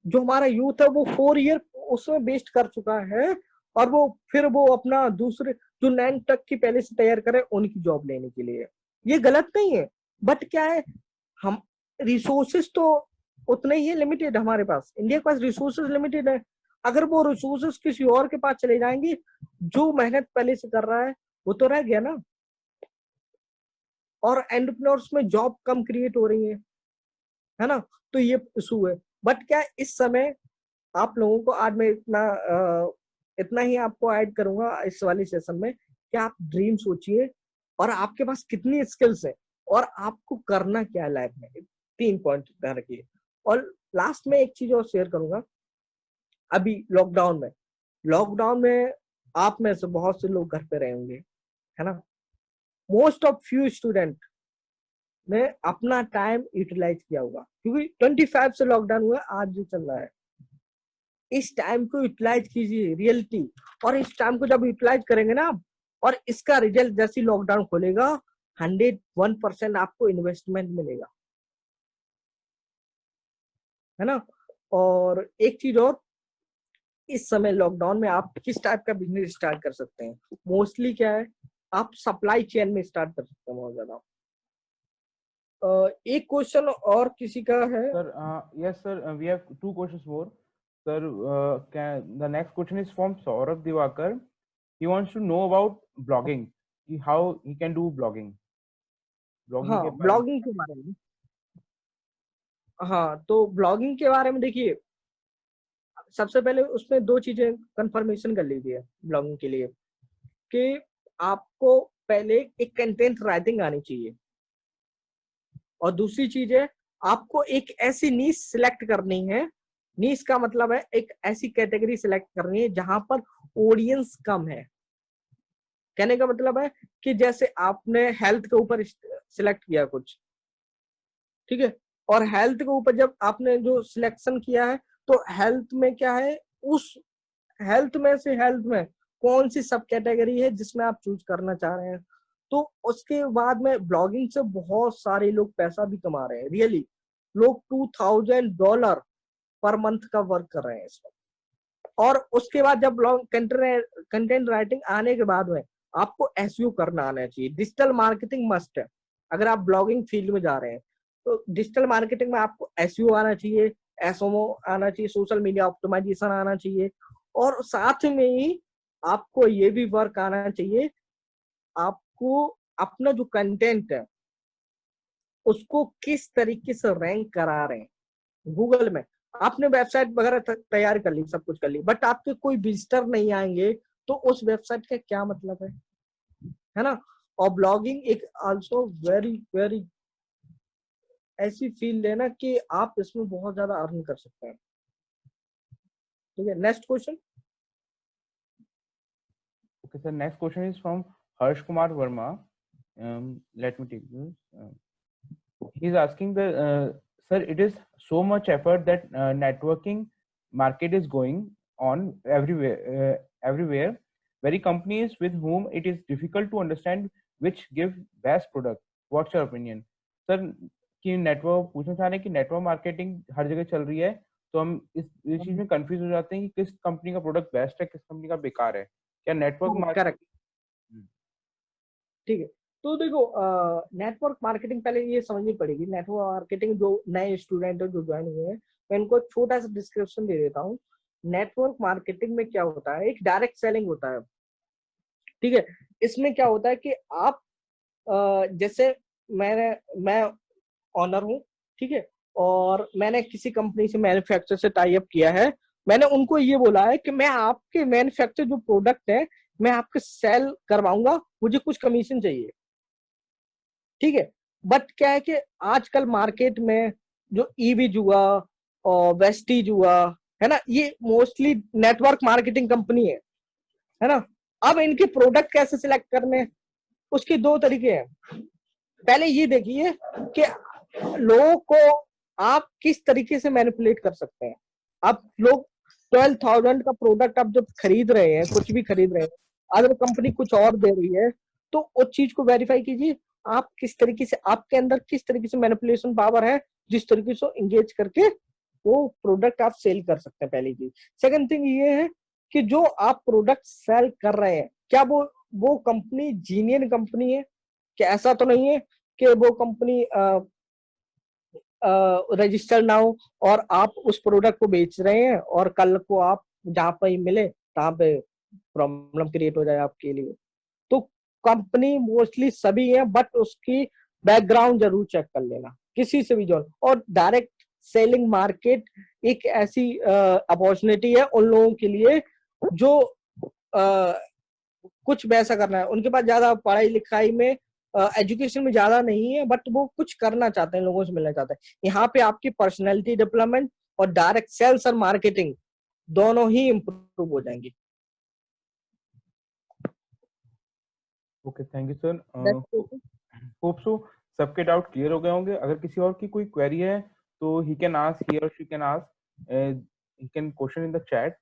[SPEAKER 1] जो हमारा यूथ है वो 4 ईयर उसमें वेस्ट कर चुका है, और वो फिर वो अपना दूसरे जो 9 तक की पहले से तैयार करे उनकी जॉब लेने के लिए। ये गलत नहीं है, बट क्या है, हम रिसोर्सेस तो उतने ही है, लिमिटेड हमारे पास, इंडिया के पास रिसोर्सेस लिमिटेड है। अगर वो रिसोर्सेस किसी और के पास चले जाएंगे, जो मेहनत पहले से कर रहा है वो तो रह गया ना। और एंटरप्रेन्योर्स में जॉब कम क्रिएट हो रही है ना। तो ये इशू है। बट क्या है, इस समय आप लोगों को आज मैं इतना ही आपको ऐड करूंगा इस वाली सेशन में कि आप ड्रीम सोचिए और आपके पास कितनी स्किल्स है और आपको करना क्या है लाइफ में। 3 पॉइंट ध्यान रखिए। और लास्ट में एक चीज और शेयर करूंगा। अभी लॉकडाउन में आप में से बहुत से लोग घर पे रहे होंगे, है ना। मोस्ट ऑफ फ्यू स्टूडेंट ने अपना टाइम यूटिलाइज किया होगा, क्योंकि 25 से लॉकडाउन हुआ, आज जो चल रहा है। इस टाइम को यूटिलाइज कीजिए रियलिटी। और इस टाइम को जब यूटिलाइज करेंगे ना, और इसका रिजल्ट जैसे लॉकडाउन खोलेगा, 101% आपको इन्वेस्टमेंट मिलेगा, है ना। और एक चीज और, इस समय लॉकडाउन में आप किस टाइप का बिजनेस स्टार्ट कर सकते हैं। मोस्टली क्या है, आप सप्लाई चेन में स्टार्ट कर सकते हैं बहुत ज्यादा। एक क्वेश्चन और किसी का है?
[SPEAKER 2] Sir, yes, sir. We have two questions more. Sir, the next question is from Saurabh Divakar. He wants to know about blogging. How he can do blogging. Blogging
[SPEAKER 1] हाँ,
[SPEAKER 2] के बारे में।
[SPEAKER 1] ब्लॉगिंग के बारे में। हाँ, तो ब्लॉगिंग के बारे में देखिए, सबसे पहले उसमें दो चीजें कंफर्मेशन कर लीजिए ब्लॉगिंग के लिए, कि आपको पहले एक कंटेंट राइटिंग आनी चाहिए, और दूसरी चीज है आपको एक ऐसी नीश सिलेक्ट करनी है। नीश का मतलब है एक ऐसी कैटेगरी सिलेक्ट करनी है जहां पर ऑडियंस कम है। कहने का मतलब है कि जैसे आपने हेल्थ के ऊपर सिलेक्ट किया कुछ, ठीक है, और हेल्थ के ऊपर जब आपने जो सिलेक्शन किया है, तो हेल्थ में क्या है, उस हेल्थ में से हेल्थ में कौन सी सब कैटेगरी है जिसमें आप चूज करना चाह रहे हैं। तो उसके बाद में ब्लॉगिंग से बहुत सारे लोग पैसा भी कमा रहे हैं। रियली लोग $2000 पर मंथ का वर्क कर रहे हैं इसमें। और उसके बाद जब कंटेंट राइटिंग आने के बाद में आपको एसईओ करना आना चाहिए। डिजिटल मार्केटिंग मस्ट है अगर आप ब्लॉगिंग फील्ड में जा रहे हैं। तो डिजिटल मार्केटिंग में आपको एसईओ आना चाहिए, एसएमओ आना चाहिए, सोशल मीडिया ऑप्टिमाइजेशन आना चाहिए, और साथ में ही आपको ये भी वर्क आना चाहिए, आपको अपना जो कंटेंट है उसको किस तरीके से रैंक करा रहे हैं गूगल में। आपने वेबसाइट वगैरह तैयार कर ली, सब कुछ कर ली, बट आपके कोई विजिटर नहीं आएंगे तो उस वेबसाइट का क्या मतलब है ना। और ब्लॉगिंग एक आल्सो वेरी वेरी ऐसी फील्ड है ना कि आप इसमें बहुत ज्यादा अर्न कर सकते हैं। ठीक है, next question.
[SPEAKER 2] Okay, sir. Next question is from Harsh Kumar Verma. Let me take this. He's asking sir, it is so much effort that networking market is going on everywhere. Very companies with whom it is difficult to understand which give best product. What's your opinion, sir? कि network पूछना चाह रहे हैं कि network marketing हर जगह चल रही है, तो हम इस चीज में कंफ्यूज हो जाते हैं कि किस कंपनी का प्रोडक्ट बेस्ट है, किस कंपनी का बेकार है। क्या नेटवर्क
[SPEAKER 1] करेक्ट,
[SPEAKER 2] मार्केटिंग।
[SPEAKER 1] ठीक है। तो देखो, नेटवर्क मार्केटिंग पहले ये समझनी पड़ेगी। नेटवर्क मार्केटिंग जो नए स्टूडेंट है जो ज्वाइन हुए हैं, मैं इनको छोटा सा डिस्क्रिप्शन दे देता हूँ। नेटवर्क मार्केटिंग में क्या होता है, एक डायरेक्ट सेलिंग होता है। ठीक है, इसमें क्या होता है कि आप जैसे मैं ऑनर हूँ, ठीक है, और मैंने किसी कंपनी से मैन्युफैक्चर से टाई अप किया है। मैंने उनको ये बोला है कि मैं आपके मैन्युफैक्चर जो प्रोडक्ट है मैं आपके सेल करवाऊंगा, मुझे कुछ कमीशन चाहिए। ठीक है, बट क्या है कि आजकल मार्केट में जो ईवी हुआ और वेस्टीज हुआ है ना, ये मोस्टली नेटवर्क मार्केटिंग कंपनी है ना। अब इनके प्रोडक्ट कैसे सिलेक्ट करने, उसके दो तरीके हैं। पहले ये देखिए कि लोगों को आप किस तरीके से मैनिपुलेट कर सकते हैं। अब लोग 12,000 का प्रोडक्ट आप जब खरीद रहे हैं, कुछ भी खरीद रहे हैं, अगर कंपनी कुछ और दे रही है तो उस चीज को वेरीफाई कीजिए। आप किस तरीके से, आपके अंदर किस तरीके से मैनिपुलेशन पावर है, जिस तरीके से इंगेज करके वो प्रोडक्ट आप सेल कर सकते हैं, पहली चीज। सेकंड थिंग ये है कि जो आप प्रोडक्ट सेल कर रहे हैं, क्या वो कंपनी जीनियन कंपनी है, क्या ऐसा तो नहीं है कि वो कंपनी रजिस्टर्ड ना हो और आप उस प्रोडक्ट को बेच रहे हैं और कल को आप जहां पर ही मिले तहां पे प्रॉब्लम क्रिएट हो जाए आपके लिए। तो कंपनी मोस्टली सभी है, बट उसकी बैकग्राउंड जरूर चेक कर लेना किसी से भी जो। और डायरेक्ट सेलिंग मार्केट एक ऐसी अपॉर्चुनिटी है उन लोगों के लिए जो कुछ वैसा करना है, उनके पास ज्यादा पढ़ाई लिखाई में एजुकेशन में ज्यादा नहीं है, बट वो कुछ करना चाहते हैं, लोगों से मिलना चाहते हैं। यहाँ पे आपकी पर्सनैलिटी डेवलपमेंट और डायरेक्ट सेल्स और मार्केटिंग दोनों ही इंप्रूव हो जाएंगी।
[SPEAKER 2] Okay, thank you sir. Hope so सबके डाउट क्लियर हो गए होंगे। अगर किसी और की कोई क्वेरी है तो ही कैन आस्क, ही और she can ask, he can question in the chat.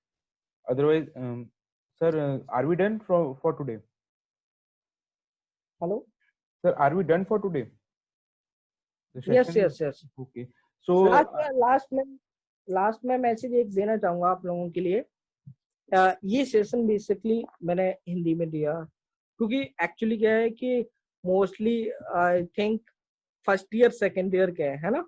[SPEAKER 2] Otherwise sir, are we done for today?
[SPEAKER 1] Hello
[SPEAKER 2] sir, are we done for today?
[SPEAKER 1] Yes yes yes.
[SPEAKER 2] Okay, so
[SPEAKER 1] last में message एक देना चाहूंगा आप लोगों के लिए। ये सेशन बेसिकली मैंने हिंदी में दिया क्योंकि एक्चुअली क्या है कि mostly I think first year second year के है ना,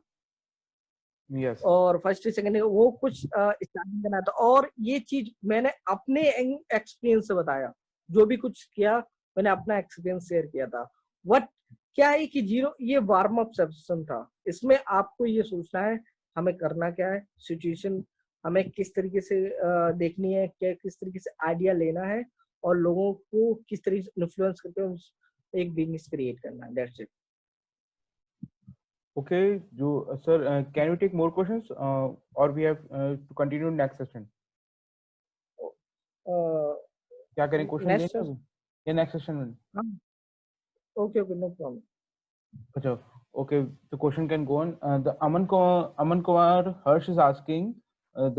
[SPEAKER 2] यस
[SPEAKER 1] और फर्स्ट सेकंड वो कुछ स्टार्टिंग करना था। और ये चीज मैंने अपने एक्सपीरियंस से बताया, जो भी कुछ किया मैंने अपना एक्सपीरियंस शेयर किया था। वट क्या है कि जीरो ये वार्म अप सेशन था, इसमें आपको ये सोचना है हमें करना क्या है, सिचुएशन हमें किस तरीके से देखनी है, क्या किस तरीके से आइडिया लेना है, और लोगों को किस तरीके से इन्फ्लुएंस करके एक बिजनेस क्रिएट करना है। That's it.
[SPEAKER 2] Okay, sir, can we take more questions, or we have to continue next session? क्या करें, क्वेश्चन लेंगे
[SPEAKER 1] नेक्स्ट,
[SPEAKER 2] अभी या नेक्स्ट सेशन में?
[SPEAKER 1] हाँ, ओके ओके, नो प्रॉब्लम।
[SPEAKER 2] अच्छा, okay, the question can go on. The Aman Kumar Harsh is asking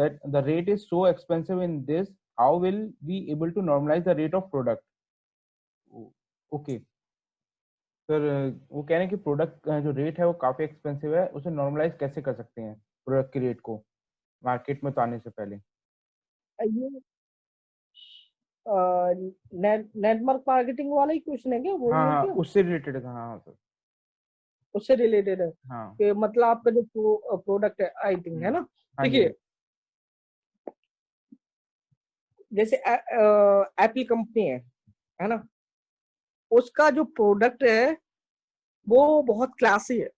[SPEAKER 2] that the rate is so expensive in this. How will we able to normalize the rate of product? Okay, sir वो कह रहे हैं कि product जो rate है वो काफी expensive है, उसे नॉर्मलाइज कैसे कर सकते हैं प्रोडक्ट के रेट को मार्केट में तो आने से पहले?
[SPEAKER 1] ये नेटवर्क मार्केटिंग वाला ही क्वेश्चन है क्या, वो
[SPEAKER 2] हाँ
[SPEAKER 1] ही है
[SPEAKER 2] हाँ,
[SPEAKER 1] क्या?
[SPEAKER 2] उससे रिलेटेड था। हाँ सर।
[SPEAKER 1] उससे रिलेटेड है
[SPEAKER 2] हाँ।
[SPEAKER 1] कि मतलब आपका जो प्रोडक्ट है आई थिंक, है ना?
[SPEAKER 2] हाँ जी।
[SPEAKER 1] देखिए, जैसे एप्पल कंपनी है ना, उसका जो प्रोडक्ट है वो बहुत क्लासी है,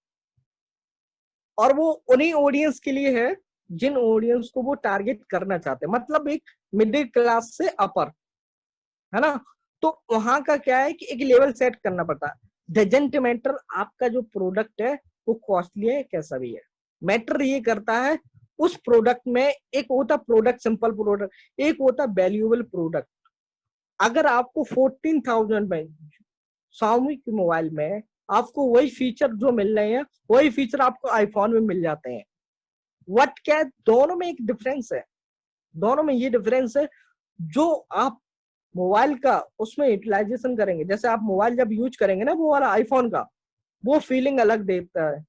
[SPEAKER 1] और वो उन्हीं ऑडियंस के लिए है जिन ऑडियंस को वो टारगेट करना चाहते हैं, मतलब एक मिडिल क्लास से अपर, है ना? तो वहां का क्या है कि एक लेवल सेट करना पड़ता है। डजंट मैटर आपका जो प्रोडक्ट है वो कॉस्टली है कैसा भी है, मैटर ये करता है उस प्रोडक्ट में, एक होता प्रोडक्ट सिंपल प्रोडक्ट, एक होता वैल्यूएबल प्रोडक्ट। अगर आपको 14,000 में Xiaomi के मोबाइल में आपको वही फीचर जो मिल रहे हैं, वही फीचर आपको आईफोन में मिल जाते हैं। वट क्या है, दोनों में एक डिफरेंस है, दोनों में ये डिफरेंस है, जो आप मोबाइल का उसमें यूटिलाइजेशन करेंगे, जैसे आप मोबाइल जब यूज करेंगे ना वो वाला आईफोन का, वो फीलिंग अलग देता है,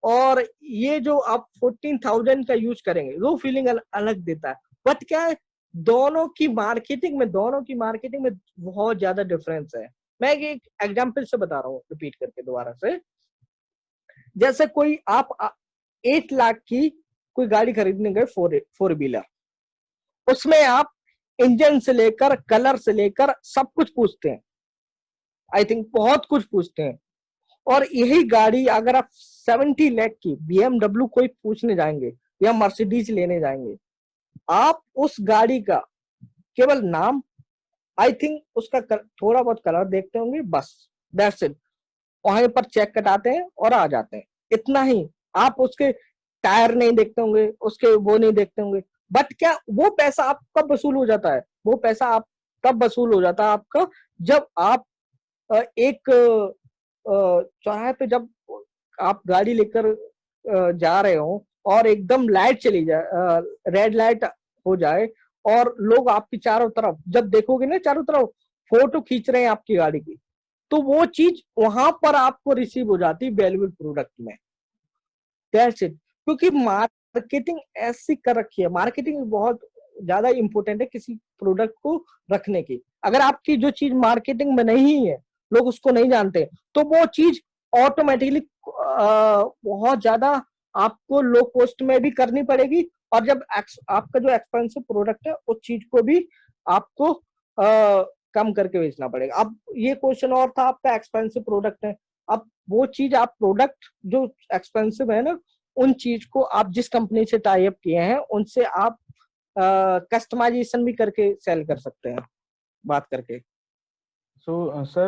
[SPEAKER 1] और ये जो आप 14,000 का यूज करेंगे वो फीलिंग अलग देता है। बट क्या है, दोनों की मार्केटिंग में बहुत ज्यादा डिफरेंस है। मैं एक एग्जांपल से बता रहा हूँ, रिपीट करके दोबारा से। जैसे कोई आप 8 लाख की कोई गाड़ी खरीदने गए, फोर व्हीलर, उसमें आप इंजन से लेकर कलर से लेकर सब कुछ पूछते हैं, आई थिंक बहुत कुछ पूछते हैं। और यही गाड़ी अगर आप 70 लाख की BMW कोई पूछने जाएंगे या मर्सिडीज लेने जाएंगे, आप उस गाड़ी का केवल नाम, आई थिंक उसका थोड़ा बहुत कलर देखते होंगे, बस दैट्स इट। वहीं पर चेक कटाते हैं और आ जाते हैं, इतना ही। आप उसके टायर नहीं देखते होंगे, उसके वो नहीं देखते होंगे। बट क्या वो पैसा आप कब वसूल हो जाता है, वो पैसा आप तब वसूल हो जाता है आपका, जब आप एक चौराहे पे जब आप गाड़ी लेकर जा रहे हो और एकदम लाइट चली जाए, रेड लाइट हो जाए, और लोग आपकी चारों तरफ जब देखोगे ना, चारों तरफ फोटो खींच रहे हैं आपकी गाड़ी की, तो वो चीज वहां पर आपको रिसीव हो जाती है वैल्यूएबल प्रोडक्ट में। That's it. क्योंकि मार्केटिंग ऐसी कर रखी है, मार्केटिंग बहुत ज्यादा इंपॉर्टेंट है किसी प्रोडक्ट को रखने की। अगर आपकी जो चीज मार्केटिंग में नहीं है, लोग उसको नहीं जानते, तो वो चीज ऑटोमेटिकली बहुत ज्यादा आपको लो कॉस्ट में भी करनी पड़ेगी, और जब आपका जो एक्सपेंसिव प्रोडक्ट है उस चीज को भी आपको कम करके बेचना पड़ेगा। अब ये क्वेश्चन और था, आपका एक्सपेंसिव प्रोडक्ट है, अब वो चीज आप प्रोडक्ट जो एक्सपेंसिव है ना, उन चीज को आप जिस कंपनी से टाई अप किए हैं उनसे आप कस्टमाइजेशन भी करके सेल कर सकते हैं, बात करके।
[SPEAKER 2] So sir,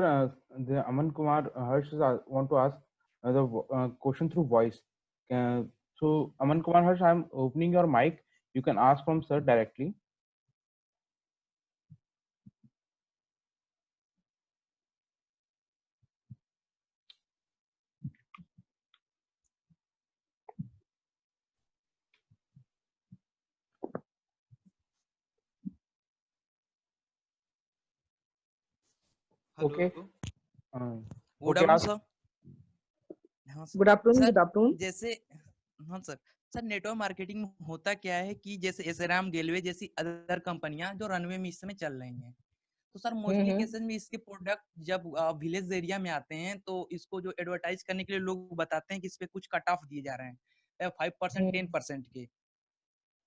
[SPEAKER 2] the Aman Kumar Harsh want to ask the question through voice. So Aman Kumar Harsh, I'm opening your mic, you can ask from sir directly.
[SPEAKER 1] Okay,
[SPEAKER 3] good
[SPEAKER 2] Okay,
[SPEAKER 3] afternoon
[SPEAKER 2] ask.
[SPEAKER 3] Sir. हाँ sir.
[SPEAKER 1] Good afternoon,
[SPEAKER 3] sir
[SPEAKER 1] good afternoon.
[SPEAKER 3] जैसे, हाँ sir, sir network marketing में होता क्या है कि जैसे एसराम गेलवे जैसी अदर कंपनियां जो रनवे में इस समय चल रही हैं, तो सर मोस्टली
[SPEAKER 1] हम्म
[SPEAKER 3] केसेस में इसके प्रोडक्ट जब विलेज एरिया में आते हैं तो इसको जो एडवर्टाइज करने के लिए लोग बताते हैं कि इस पे कुछ कट ऑफ दिए जा रहे हैं 5%
[SPEAKER 1] हम्म
[SPEAKER 3] 10% के।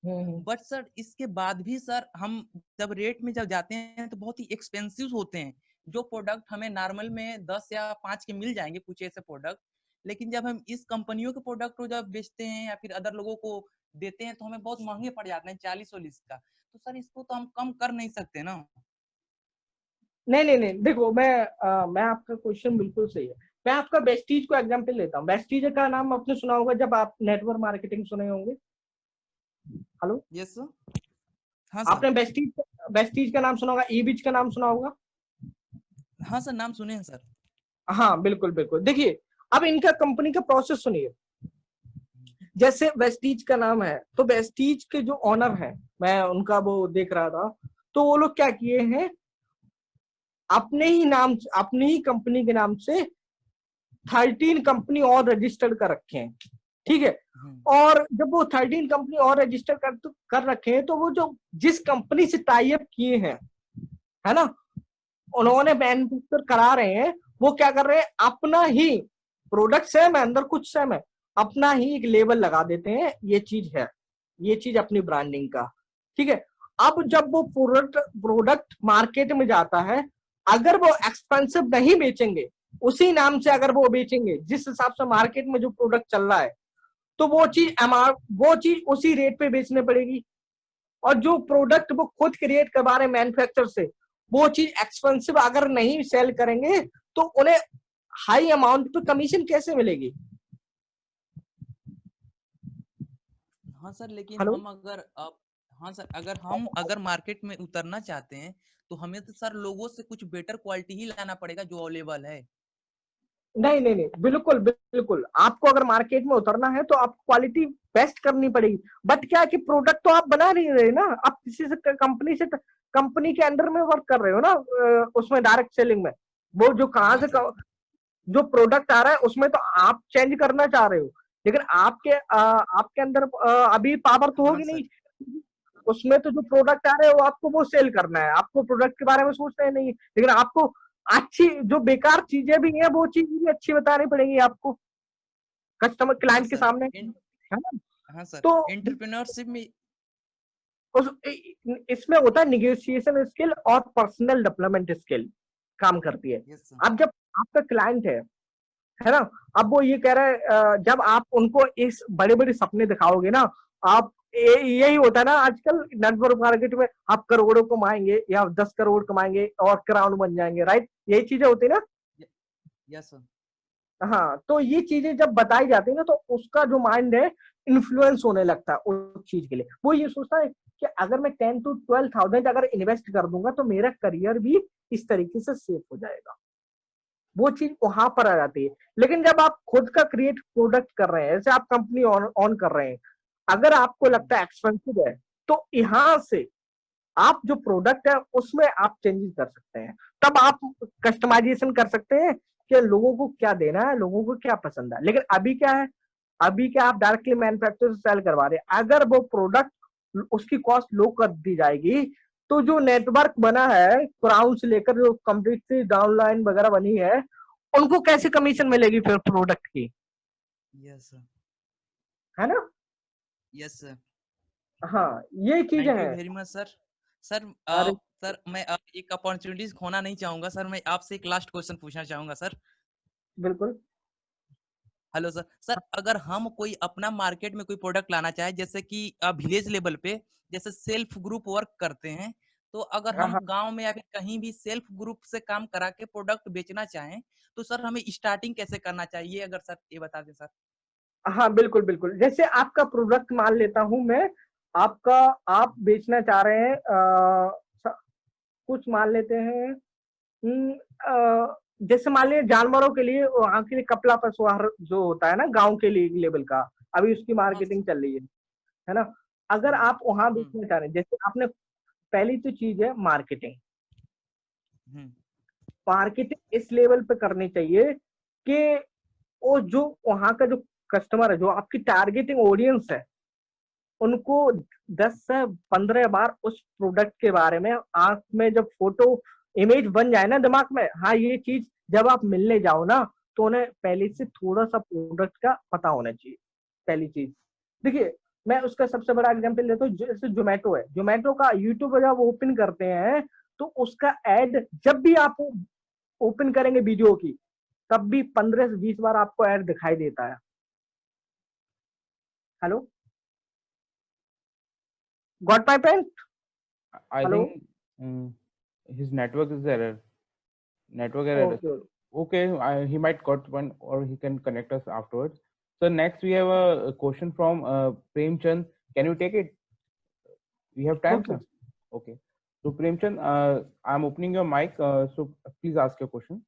[SPEAKER 1] हम्म
[SPEAKER 3] बट सर इसके बाद भी सर हम जब रेट में जब जाते हैं तो बहुत ही एक्सपेंसिव होते हैं। जो प्रोडक्ट हमें नॉर्मल में 10 या 5 के मिल जाएंगे कुछ ऐसे प्रोडक्ट, लेकिन जब हम इस कंपनियों के प्रोडक्ट को जब बेचते हैं या फिर अदर लोगों को देते हैं तो हमें बहुत महंगे पड़ जाते हैं 40-40 का। तो सर इसको तो हम कम कर नहीं सकते ना।
[SPEAKER 1] नहीं नहीं नहीं, देखो मैं आपका क्वेश्चन बिल्कुल सही है। मैं आपका वेस्टीज को एग्जांपल लेता हूँ। वेस्टीज का नाम आपने सुना होगा जब आप नेटवर्क मार्केटिंग सुने होंगे। Hello,
[SPEAKER 3] yes sir. हाँ सर।
[SPEAKER 1] आपने वेस्टीज वेस्टीज का नाम सुना होगा, ईबिच का नाम सुना होगा।
[SPEAKER 3] हाँ सर नाम सुने हैं सर।
[SPEAKER 1] हाँ बिल्कुल बिल्कुल, देखिए अब इनका कंपनी का प्रोसेस सुनिए। जैसे वेस्टीज का नाम है, तो वेस्टीज के जो ऑनर है, मैं उनका वो देख रहा था, तो वो लोग क्या किए हैं, अपने ही नाम, अपनी ही कंपनी के नाम से 13 कंपनी और रजिस्टर्ड कर रखे हैं। ठीक है, और जब वो 13 कंपनी और रजिस्टर कर रखे हैं, तो वो जो जिस कंपनी से टाई अप किए हैं, है ना, उन्होंने मैन्युफैक्चर करा रहे हैं, वो क्या कर रहे हैं, अपना ही प्रोडक्ट सेम है, अंदर कुछ सेम है, अपना ही एक लेबल लगा देते हैं, ये चीज है, ये चीज अपनी ब्रांडिंग का। ठीक है, अब जब वो प्रोडक्ट प्रोडक्ट मार्केट में जाता है, अगर वो एक्सपेंसिव नहीं बेचेंगे, उसी नाम से अगर वो बेचेंगे जिस हिसाब से मार्केट में जो प्रोडक्ट चल रहा है, तो वो चीज उसी रेट पे बेचने पड़ेगी। और जो प्रोडक्ट वो खुद क्रिएट करवा रहे मैन्युफैक्चर से, वो चीज एक्सपेंसिव अगर नहीं सेल करेंगे, तो उन्हें हाई अमाउंट पे कमीशन कैसे मिलेगी।
[SPEAKER 3] हाँ सर लेकिन
[SPEAKER 1] हेलो,
[SPEAKER 3] हम अगर हाँ सर अगर हम अगर मार्केट में उतरना चाहते हैं तो हमें तो सर लोगों से कुछ बेटर क्वालिटी ही लाना पड़ेगा जो अवेलेबल है।
[SPEAKER 1] नहीं नहीं नहीं, बिल्कुल बिल्कुल, आपको अगर मार्केट में उतरना है तो आपको क्वालिटी बेस्ट करनी पड़ेगी। बट क्या है कि प्रोडक्ट तो आप बना नहीं रहे ना, आप किसी से कंपनी के अंडर में वर्क कर रहे हो ना, उसमें डायरेक्ट सेलिंग में, वो जो कहाँ
[SPEAKER 3] हाँ
[SPEAKER 1] से
[SPEAKER 3] सर।
[SPEAKER 1] जो प्रोडक्ट आ रहा है उसमें तो आप चेंज करना चाह रहे हो, लेकिन आपके अंदर अभी पावर तो
[SPEAKER 3] हाँ
[SPEAKER 1] होगी
[SPEAKER 3] सर।
[SPEAKER 1] नहीं। उसमें तो जो प्रोडक्ट आ रहे हैं वो आपको वो सेल करना है, आपको प्रोडक्ट के बारे में सोचना ही नहीं है, लेकिन आपको अच्छी जो बेकार चीजें भी हैं वो चीज भी अच्छी बतानी पड़ेगी आपको कस्टमर
[SPEAKER 3] हाँ
[SPEAKER 1] क्लाइंट के
[SPEAKER 3] सर।
[SPEAKER 1] सामने, है ना।
[SPEAKER 3] हाँ सर
[SPEAKER 1] तो
[SPEAKER 3] एंटरप्रेन्योरशिप में।
[SPEAKER 1] उस इसमें होता है निगोशिएशन स्किल और पर्सनल डेवलपमेंट स्किल काम करती है।
[SPEAKER 3] Yes sir.
[SPEAKER 1] अब जब आपका क्लाइंट है ना, अब वो ये कह रहा है, जब आप उनको इस बड़े बड़े सपने दिखाओगे ना, आप यही होता है ना आजकल नेटवर्क मार्केट में, आप करोड़ों कमाएंगे या 10 करोड़ कमाएंगे और क्राउन बन जाएंगे, राइट, यही चीजें होती है ना।
[SPEAKER 3] Yes sir.
[SPEAKER 1] हाँ, तो ये चीजें जब बताई जाती है ना, तो उसका जो माइंड है इन्फ्लुएंस होने लगता है उस चीज के लिए। वो ये सोचता है कि अगर मैं 10 to 12 थाउजेंड अगर इन्वेस्ट कर दूंगा तो मेरा करियर भी इस तरीके से सेफ हो जाएगा। वो चीज वहां पर आ जाती है। लेकिन जब आप खुद का क्रिएट प्रोडक्ट कर रहे हैं, जैसे आप कंपनी ऑन कर रहे हैं, अगर आपको लगता है एक्सपेंसिव है, तो यहाँ से आप जो प्रोडक्ट है उसमें आप चेंजेस कर सकते हैं। तब आप कस्टमाइजेशन कर सकते हैं कि लोगों को क्या देना है, लोगों को क्या पसंद है। लेकिन अभी क्या है, अभी क्या आप डायरेक्टली मैन्युफैक्चरर से सेल करवा रहे हैं, अगर वो प्रोडक्ट उसकी कॉस्ट लो कर दी जाएगी, तो जो नेटवर्क बना है क्राउन से लेकर जो कंप्लीटली डाउनलाइन वगैरह बनी है, उनको कैसे कमीशन मिलेगी फिर प्रोडक्ट की,
[SPEAKER 3] यस सर।
[SPEAKER 1] है ना।
[SPEAKER 3] Yes sir.
[SPEAKER 1] हाँ, ये चीजें
[SPEAKER 3] थैंक यू
[SPEAKER 1] हैं।
[SPEAKER 3] Very much sir. सर
[SPEAKER 1] अरे
[SPEAKER 3] सर मैं एक अपॉर्चुनिटी खोना नहीं चाहूंगा सर। मैं आपसे एक लास्ट क्वेश्चन पूछना चाहूंगा सर।
[SPEAKER 1] बिल्कुल।
[SPEAKER 3] Hello sir. सर अगर हम कोई अपना मार्केट में कोई प्रोडक्ट लाना चाहे जैसे कि विलेज लेवल पे जैसे सेल्फ ग्रुप वर्क करते हैं, तो अगर हम
[SPEAKER 1] हाँ
[SPEAKER 3] गांव में या फिर कहीं भी सेल्फ ग्रुप से काम करा के प्रोडक्ट बेचना चाहें तो सर हमें स्टार्टिंग कैसे करना चाहिए, अगर सर ये बता दें सर।
[SPEAKER 1] हाँ बिल्कुल बिल्कुल, जैसे आपका प्रोडक्ट मान लेता हूं मैं, आपका आप बेचना चाह रहे हैं, कुछ मान लेते हैं, जैसे मान लीजिए जानवरों के लिए, वहां के लिए कपड़ा पशुआहार जो होता है ना गांव के लिए लेवल का, अभी उसकी
[SPEAKER 3] हाँ सर।
[SPEAKER 1] मार्केटिंग चल रही है ना। अगर
[SPEAKER 3] हम्म।
[SPEAKER 1] आप वहां
[SPEAKER 3] हम्म।
[SPEAKER 1] बेचना चाह रहे हैं, जैसे आपने पहली तो चीज है मार्केटिंग।
[SPEAKER 3] हम्म।
[SPEAKER 1] मार्केटिंग इस लेवल पे करनी चाहिए कि वो जो वहां का जो कस्टमर है, जो आपकी टारगेटिंग ऑडियंस है, उनको 10 से 15 बार उस प्रोडक्ट के बारे में आंख में जब फोटो इमेज बन जाए ना दिमाग में, हाँ ये चीज जब आप मिलने जाओ ना तो उन्हें पहले से थोड़ा सा प्रोडक्ट का पता होना चाहिए। पहली चीज देखिए, मैं उसका सबसे बड़ा एग्जांपल देता हूँ, जैसे जोमेटो है, जोमेटो का यूट्यूब जब ओपन करते हैं तो उसका एड जब भी आप ओपन करेंगे वीडियो की, तब भी 15 से 20 बार आपको एड दिखाई देता है। Hello, got my point?
[SPEAKER 2] I
[SPEAKER 1] hello,
[SPEAKER 2] think his network is error. Network error.
[SPEAKER 1] Okay,
[SPEAKER 2] Okay, he might got one, or he can connect us afterwards. So next we have a question from Prem Chand. Can you take it? We have time,
[SPEAKER 1] okay.
[SPEAKER 2] sir. Okay. So Prem Chand, I'm opening your mic. So please ask your question.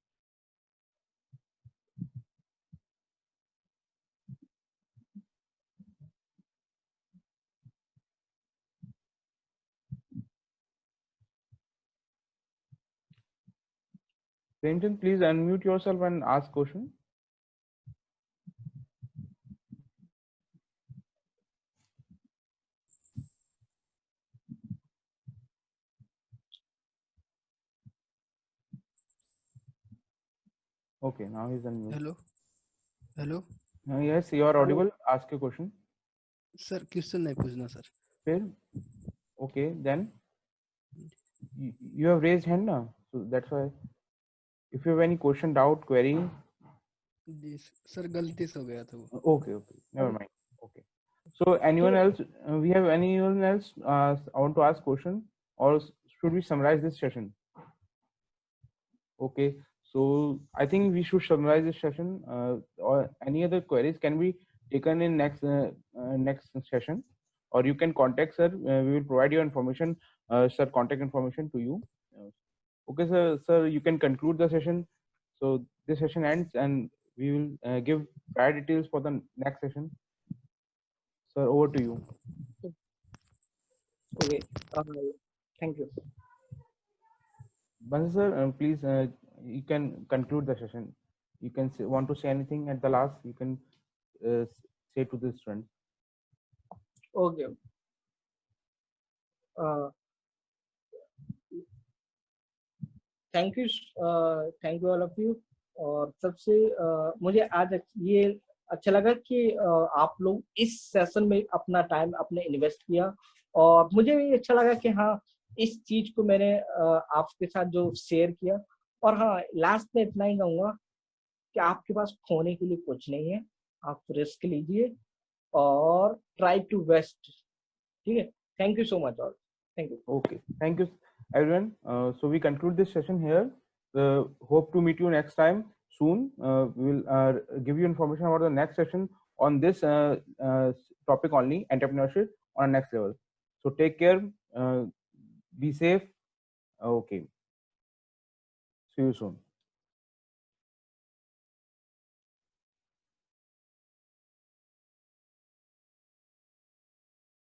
[SPEAKER 2] Prem Chand, please unmute yourself and ask question. Okay, now he's unmute.
[SPEAKER 4] Hello hello
[SPEAKER 2] Yes, you are audible. Ask your question.
[SPEAKER 4] Sir, question नहीं पूछना sir.
[SPEAKER 2] Fair. Okay, then you have raised hand now, so that's why. If you have any question, doubt, query.
[SPEAKER 4] Ji sir, गलती से हो गया था वो।
[SPEAKER 2] Okay, never mind. Okay. So anyone else? We have anyone else want to ask question, or should we summarize this session? Okay. So I think we should summarize this session. Or any other queries can be taken in next session, or you can contact sir. We will provide your information, sir, contact information to you. Okay, sir. Sir, you can conclude the session. So this session ends, and we will give prior details for the next session. Sir, over to you.
[SPEAKER 1] Okay, thank you.
[SPEAKER 2] Bansi sir, please, you can conclude the session. You can say, want to say anything at the last. You can say to the students.
[SPEAKER 1] Okay, thank you all of you. और सबसे मुझे आज ये अच्छा लगा कि आप लोग इस सेशन में अपना टाइम अपने इन्वेस्ट किया, और मुझे भी अच्छा लगा कि हाँ इस चीज को मैंने आपके साथ जो शेयर किया। और हाँ, लास्ट में इतना ही कहूँगा कि आपके पास खोने के लिए कुछ नहीं है, आप रिस्क लीजिए और ट्राई टू बेस्ट। ठीक है, thank you so much all, thank you.
[SPEAKER 2] Okay, thank you everyone. So we conclude this session here. Hope to meet you next time soon. We will give you information about the next session on this topic only, entrepreneurship on a next level. So take care. Be safe. Okay. See you soon.